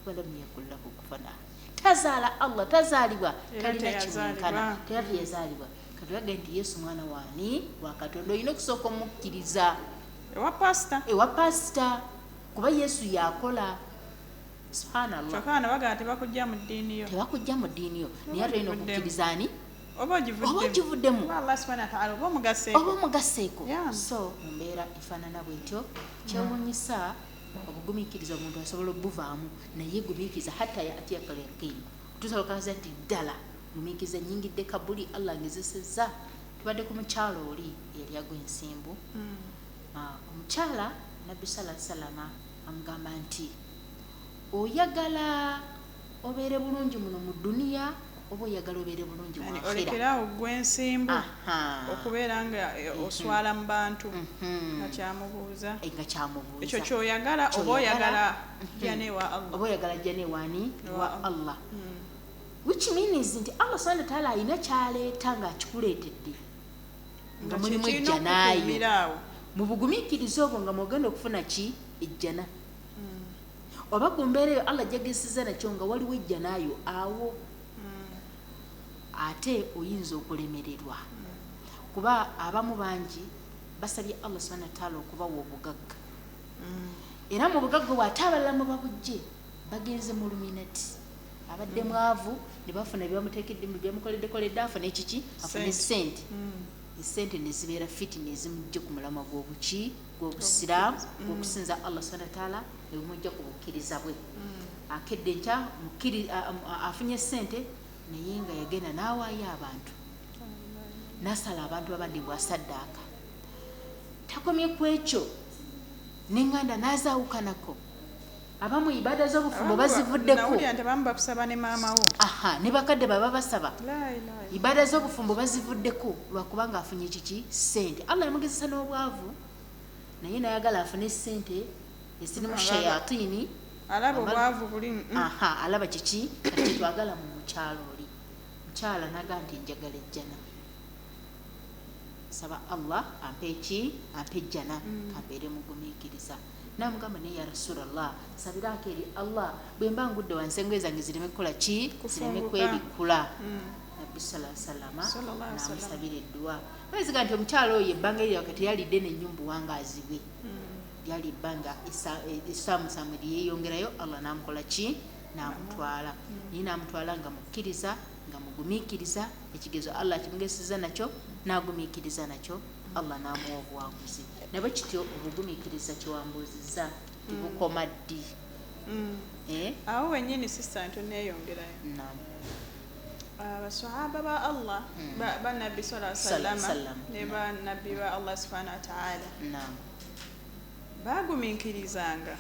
walam yakul lahu kufuwan ahad tazaala Allah tazaalibwa talina kimwenkana teyali yazaalibwa kati bagamba nti yesu mwana waani wa katonda olina okusooka omukkiriza ewa pasita kuba yesu yakola subhanallah chokana bagati bakujja mu ddiini yo tebakujja mu ddiini yo naye atolina okukkiriza ani oba ogivuddemu Allah subhanahu wa ta'ala oba omugaseeko so mu mbeera efaanana bwetyo kyewuunyisa obugumiikiriza omuntu asobola obuvaamu naye gumiikiriza hatta yatiyakal yaqiin tusobola okaza nti ddala gumiikiriza nyingidde kabuli Allah ngezesezza tubadde ku mukyalo oli yali agwa ensimbu omukyala nabbi sallallahu alaihi wasallam amugamba nti oyagala obeere bulungi muno mu duniya oba oyagala obeere bulungi mu akhira olekerawo gwe ensimbu okubeera nga oswala mu bantu nga kyamubuuza ekyo kyoyagala oba oyagala janewa Allah oba oyagala janewaani wa Allah which means nti Allah subhanahu wa ta'ala ayina kyaleeta nga akikuleetedde nga mulimu ejjanaayo mu bugumiikiriza obwo nga mwogenda okufuna ki ejjana oba ku mbeera eyo Allah jagesiza nakyo nga waliwo ejjanaayo awo ate oyinza okulemererwa kuba abamu bangi basabye Allah subhanahu wa ta'ala okubawa obugagga era mu bugagga ate abalala mu babujje bagenze mu luminati abadde mwavu ne bafuna byamuteekedde mu byamukoleddekoledde afuna ekiki afuna esente esente ne zibeera fiti ne zimujje ku mulamwa gw'obusiraamu gw'okusinza Allah subhanahu wa ta'ala ebimujja ku bukkiriza bwe akedde nkya afunye sente naye nga yagenda n'awaayo abantu n'asala abantu abadde bwasaddaaka takomye ku ekyo n'enganda n'azaawukanako abamu ibada z'obufumbo bazivuddeko ne bakadde baba basaba ibada z'obufumbo bazivuddeko lwakubanga afunye kiki sente Allah yamugezesa n'obwavu naye nayagala afune sente esirimu shayatini alaba obwavu buli alaba kiki kati twagala mu mukyalo oli mukyala naga nti njagala ejjana saba Allah ampe ejjana kambeere mugumiikiriza namugamba naye ya Rasulallah sabirako eri Allah bwe mba ngudde wansi engoye zange zireme kukola ki zireme kwebikula nabbi sallallahu alaihi wasallam namusabira edduwa baziga nti omukyalo oyo ebbanga eryo wakati yalidde n'ennyumba wangazi bwe lyali ebbanga esaamusaamu lyeyongerayo Allah namukola ki namutwala naye namutwala nga mukkiriza nga mugumiikiriza ekigezo Allah kimugezeseza nakyo nagumiikiriza nakyo Allah namuwa obuwanguzi nabwe kityo obugumiikiriza kiwambuuzizza tibukoma ddi awo wennyini sista ntoneeyongerayo abasahaba ba Allah banabbi sallallahu alaihi wasallam ne banabbi ba Allah subhanahu wa ta'ala bagumiikirizanga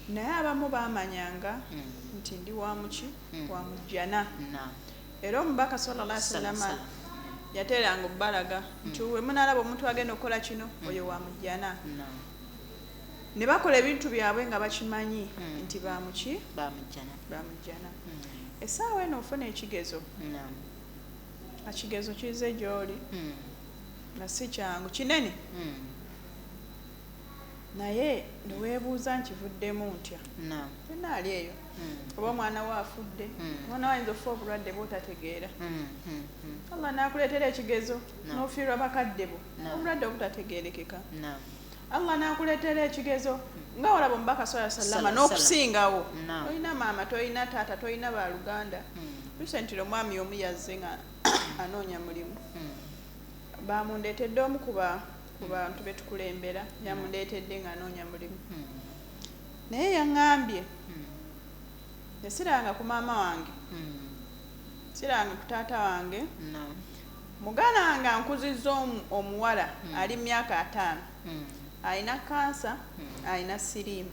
naye abamu bamanyanga nti ndi wamuki wamujjana era omubaka sallallahu alaihi wasallam yateranga obbalaga nti we munalaba omuntu agenda okukola kino oyo wamujjana ne bakola ebintu byabwe nga bakimanyi nti bamuki bamujjana essaawa eno ofuna ekigezo ekigezo kize gy'oli nga si kyangu kinene naye neweebuuza nkivuddemu ntya fenna ali eyo oba omwana we afudde omwana we ayinza okufa obulwadde bwotategeera Allah n'akuleetera ekigezo n'ofiirwa bakadde bo obulwadde obutategeerekeka Allah n'akuleetera ekigezo nga olaba omubaka sallama n'okusingawo toyina maama toyina taata toyina baluganda recently omwami omu yazze nga anoonya mulimu bamundeetedde omu ku bantu betukulembera yamundeetedde nga anoonya mulimu naye yaŋŋambye nesiranga ku maama wange siranga ku taata wange mugana wange ankuzizza omuwala ali myaka 5 alina kansa alina siriimu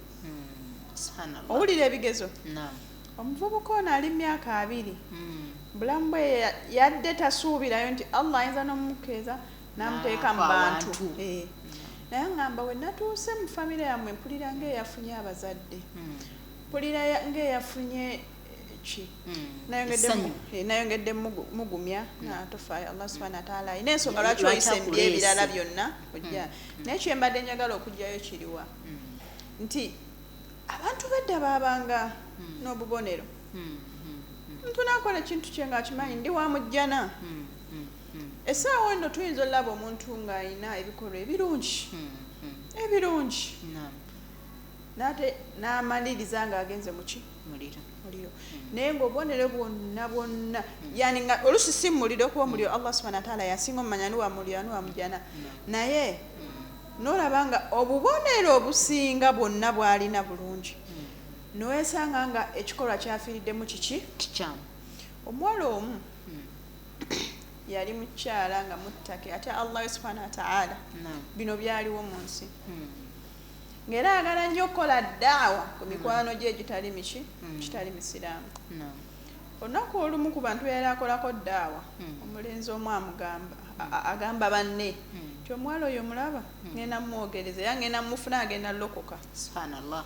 owulira ebigezo omuvubuka ono ali myaka 2 bulamu bwe yadde tasuubirayo nti Allah ayinza n'omumukeeza n'amuteeka mu bantu naye ngamba we natuuse mu famire yammwe mpulira ng'eyafunye abazadde mpulira ng'eyafunye ki nayongedde mugumya natofaayo Allah subhanahu wa ta'ala ayina ensonga lwaki wayise mu byebirala byonna ojja naye kyembadde njagala okujjayo kiriwa nti abantu bedda baabanga n'obubonero omuntu nakola ekintu kye ng'akimanyi ndi wa mujjana essaawa eno tuyinza olaba omuntu ng'alina ebikolwa ebirungi nate n'amaliriza ng'agenze muki muliro naye ng'obubonero bwonna yani nga oluusi si muliro kuba omuliro Allah subhanahu wa ta'ala yasinga omumanya ni wa muliro ni wa mujjana naye n'olaba nga obubonero obusinga bwonna bw'alina bulungi noweesanga nga ekikolwa kyafiiriddemu kikyamu omuwala omu yali mukyala nga muttaki ate Allah subhanahu wa ta'ala bino byaliwo mu nsi ng'era ayagala nnyo okukola ddaawa ku mikwano gye egitali kitali misiraamu olunaku olumu ku bantu yali akolako ddaawa omulenzi omu agamba banne nti omuwala oyo mulaba ngenda mumwogereza era ngenda mumufuna agenda lokoka subhanallah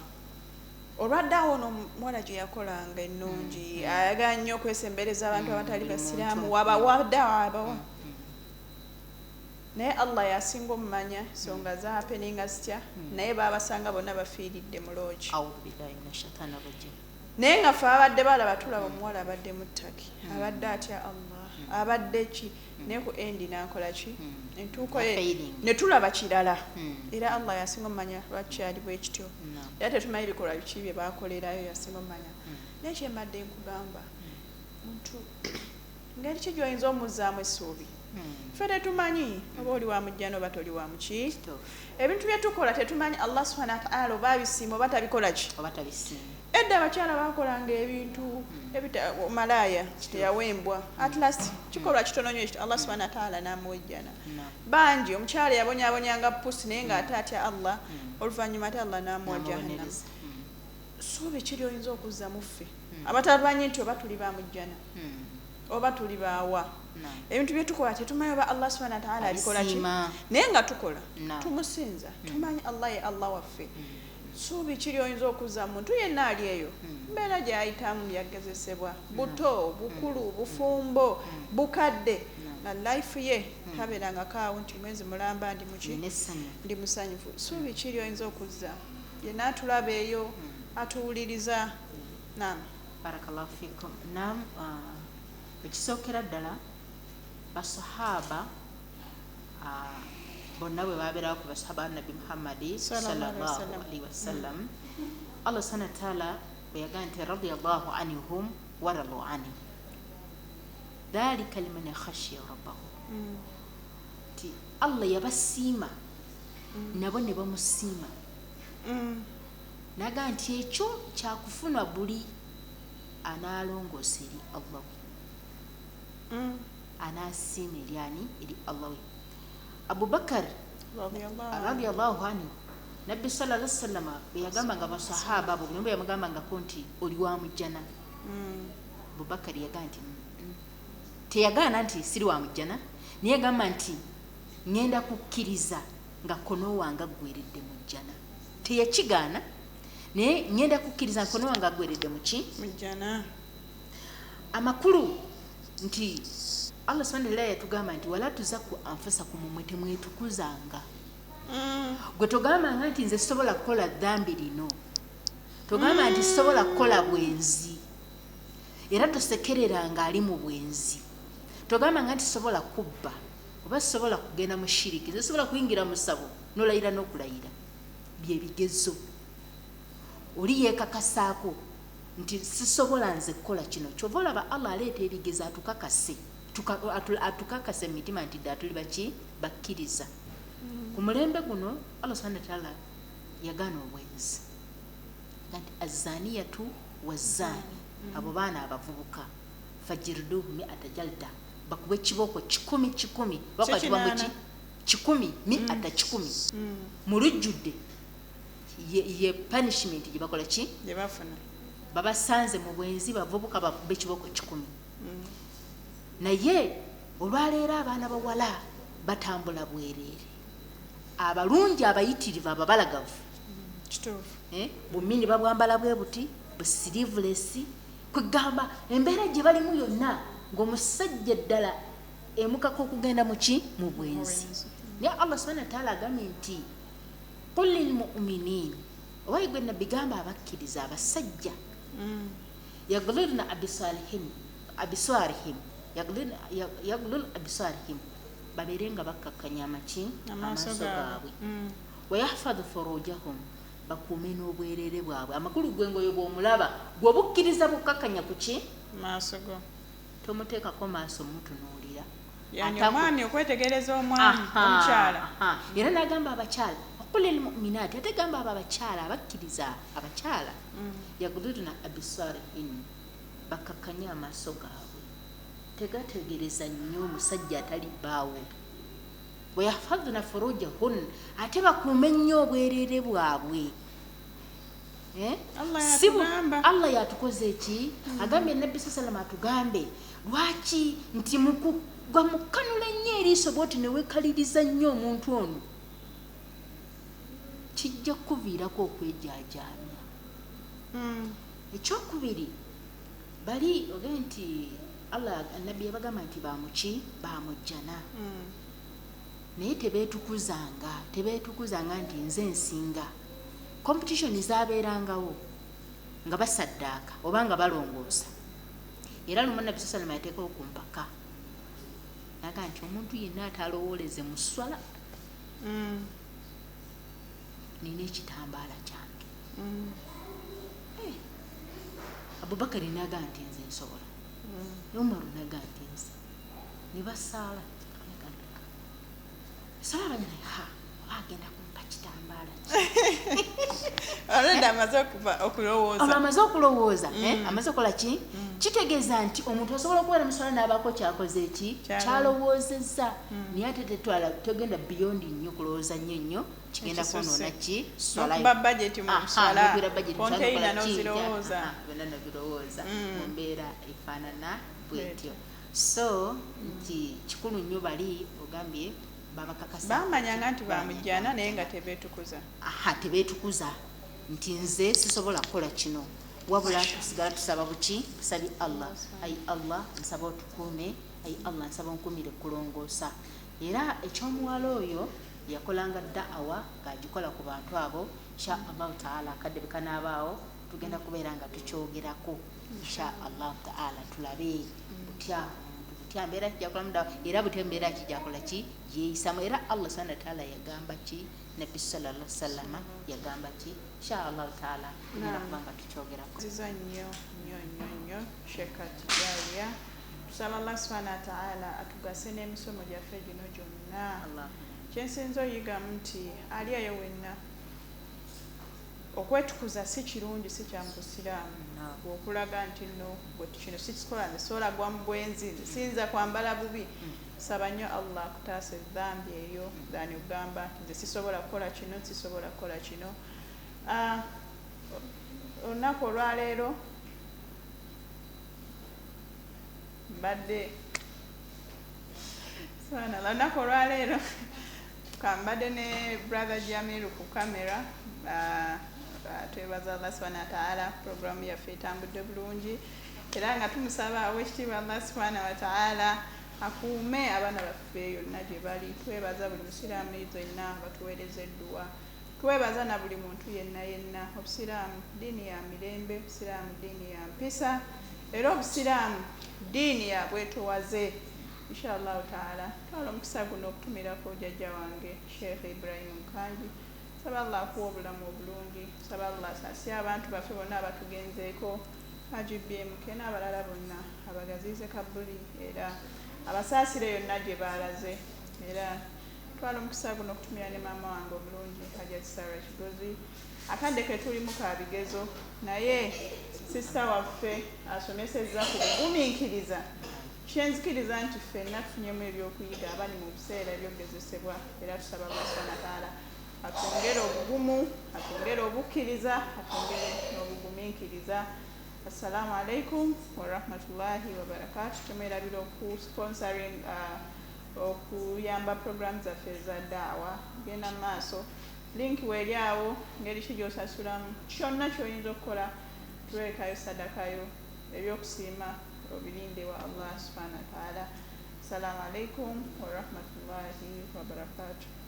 olwaddaawo ono omuwala gye yakolanga ennungi ayagala nnyo okwesembereza abantu abatali basiraamu wabawaddaawa abawa naye Allah yasinga omumanya ensonga zaapeninga zitya naye baabasanga bonna bafiiridde mu loogi naye nga fe abadde balaba tulaba omuwala abadde muttaki abadde atya Allah abadde ki naye ku endi n'akola ki entuuko ye ne tulaba kirala era Allah yasinga omumanya lwaki kyali bwe kityo era tetumanyi ebikolwa biki bye baakolerayo yasinga omumanya naye kyembadde nkugamba muntu ngeri ki gy'oyinza omuzzaamu essuubi ffe tetumanyi oba oli wa mujjana oba toli wa muki ebintu bye tukola tetumanyi Allah subhanahu wa ta'ala oba abisiima oba tabikola ki edda abakyala bakolanga ebintu malaya teyawembwa at last kikolwa kitono nnyo ekito Allah subhanahu wa ta'ala n'amuwejjana bangi omukyala yabonyaabonyanga pusi naye ng'ate atya Allah oluvannyuma ate Allah n'amuwa jahannam suubi kiri oyinza okuzza mu ffe abatamanyi nti oba tuli ba mujjana oba tuli baawa ebintu bye tukola tetumanyi oba Allah subhanahu wa ta'ala abikola ki naye nga tukola tumusinza tumanyi Allah ye Allah waffe suubi kiri oyinza okuzza muntu yenna ali eyo mbeera gy'ayitamu byagezesebwa buto bukulu bufumbo bukadde na life ye tabeerangako awo nti mwezi mulamba ndi muki ndi musanyufu suubi kiri oyinza okuzza yenna atulaba eyo atuwuliriza naam barakallahu fikum naam ekisookera ddala basahaba bonna bwe babeerawo ku basahaba nabi muhammadi sallallahu alaihi wasallam Allah subhanahu wa ta'ala bwe yagamba nti radiyallahu anhum wa radu anhu dhalika liman khashiya rabbahu ti Allah yabasiima nabo ne bamusiima naga nti ekyo kyakufuna buli anaalongoosa eri Allah anasiima eryani eri Allah Abubakar radiyallahu anhu Nabbi sallallahu alaihi wasallam yagambanga basahaba abo bwe yamugambangako nti oli wa mujjana Abubakar yagamba nti teyagana nti siri wa mujjana naye yagamba nti ngenda kukkiriza nga kono wange aggweredde mu jjana teyakigaana naye ngenda kukkiriza nga kono wange aggweredde mu ki mujjana amakulu nti Allah subhanahu wa ta'ala yatugamba nti wala tuzaku anfusakum mwe temwetukuzanga gwe togamba nti nze sisobola kukola dhambi lino togamba nti sisobola kukola bwenzi era tosekereranga ali mu bwenzi togamba nti sisobola kubba oba sisobola kugenda mu shiriki sisobola kuyingira mu sabo nolayira n'okulayira byebigezo oli yeekakasaako nti sisobola nze kukola kino kyova olaba Allah aleeta ebigezo atukakase mitima nti ddala tuli baki bakkiriza ku mulembe guno Allah subhanahu wa ta'ala yagaana obwenzi nti azaniyatu wazani abo baana abavubuka fajiriduhu mi'ata jalda bakube kiboko 10 wakati wa muki 10 mi'ata 10 mulujjudde ye punishment gye bakola ki gye bafuna babasanze mu bwenzi bavubuka bakube kiboko 10 naye olwaleero abaana bawala batambula bwereere abalungi abayitirivu ababalagavu kituufu bumini babwambala bwe buti busiriveless kwegamba embeera gye balimu yonna ng'omusajja ddala emukako okugenda muki mu bwenzi naye Allah subhanahu wa ta'ala agambye nti qul lil mu'minin owaye gwe nabbi gamba abakkiriza abasajja yaglulna abiswarihim yaglul abiswarihim babeere nga bakkakkanya amaaso gaabwe wayahfadhu furujahum bakuume n'obwereere bwabwe amakulu gwengoyo bw'omulaba gw'obukkiriza bukkakkanya ku ki maaso go tomuteekako maaso mutunuulira yani omwami okwetegereza omwami omukyala era n'agamba abakyala okula elmuminaati ate gamba abo abakyala abakkiriza abakyala yagulirina abiswarihin bakkakkanye amaaso gaabwe tegategereza nnyo omusajja atali bbaawo wayahfadhna furujahun ate bakuume nnyo obwereere bwabwe Allah yatukoze eki agambye nabbi sallam atugambe lwaki nti gwa mukanula nnyo eriiso bwoti newekaliriza nnyo omuntu ono kijja kuviirako okwejajaamya ekyokubiri bali ogee nti Allah nabbi yabagamba nti bamujjana naye tebeetukuzanga nti nze nsinga competition zaabeerangawo nga basaddaaka oba nga balongoosa era lumu nabbi sallam yateekawo ku mpaka naga nti omuntu yenna atalowooleze mu swala nina ekitambaala kyange Abubakari naga nti nze nsobola Umaru naga nti nze ne basaala sala banyina agenda kumpa kitambaala alenda amaze okulowooza amaze okola ki kitegeeza nti omuntu asobola okubeera muswala n'abaako kyakoze eki kyalowoozezza naye ate tegenda beyond nnyo kulowooza nnyo kigenda kwonoona ki swalayokuba budget mu swala konteina n'ozirowooza nobirowooza mu mbeera efaanana bwetyo so nti kikulu nnyo bali ogambye bamanyanga nti bamujjana naye nga tebeetukuza nti nze sisobola kukola kino wabula tusigala tusaba buki tusabi Allah ayi Allah nsaba otukuume ayi Allah nsaba onkumire kulongoosa era ekyomuwala oyo yakolanga da'awa ng'agikola ku bantu abo insha Allah ta'ala akadde bekanaabaawo tugenda kubeera nga tukyogerako insha Allah ta'ala tulabe butya mbeera kijakola muda era butya mbeera kijakola ki yeeyisamu era Allah subhanahu wa ta'ala yagamba ki nabbi sallallahu alaihi wasallam yagamba ki insha Allah ta'ala tugenda kuba nga tukyogerako ziza nnyo shekati jaya tusaba Allah subhanahu wa ta'ala atugase n'emisomo gyaffe gino gyonna kyensinza oyigamu nti ali eyo wenna okwetukuza si kirungi si kya mu busiraamu okulaga nti nno kino sikikola nsobola gwa mu bwenzi siyinza kwambala bubi saba nnyo Allah akutaasa edhambi eyo dani ogamba nze sisobola kukola kino olunaku olwaleero mbadde olunaku olwaleero kambadde ne brother Jamiru ku kamera twebaza Allah subhanahu wa ta'ala programu yaffe etambudde bulungi era nga tumusaba owekitiibwa Allah subhanahu wa ta'ala akuume abaana baffe yonna gye bali twebaza buli musiraamu yenna batuweereza edduwa twebaza na buli muntu yenna obusiraamu diini ya mirembe obusiraamu diini ya mpisa era obusiraamu diini ya bwetowaze inshallah taala twala omukisa guno okutumirako jjajja wange Sheikh Ibrahim Kanji. Saba Allah akuwa obulamu obulungi, saba Allah asaasire abantu baffe bonna abatugenzeeko, Haji BMK n'abalala bonna abagaziize kabuli era abasaasire yonna gye baalaze. Era twala omukisa guno okutumira ne maama wange omulungi Haajit Sania Kigozi. Akadde ke tulimu ka bigezo naye sisita waffe asomesezza ku buguminkiriza. Kyenzikiriza nti ffenna tufunyemu ebyokuyiga abali mu biseera ebyogezesebwa era tusaba Allah subhanahu wa ta'ala atwongere obugumu, atwongere obukkiriza, atwongere n'obuguminkiriza. Assalamu alaikum wa rahmatullahi wa barakatuh. Tumwerabira sponsoring okuyamba program zaffe eza daawa. Genda maaso link weeri awo ngeri ki gy'osasulamu kyonna ky'oyinza okukola tuweekayo sadakayo ebyokusiima obirinde wa Allah subhanahu wa ta'ala. Assalamu alaikum wa rahmatullahi wa barakatuh.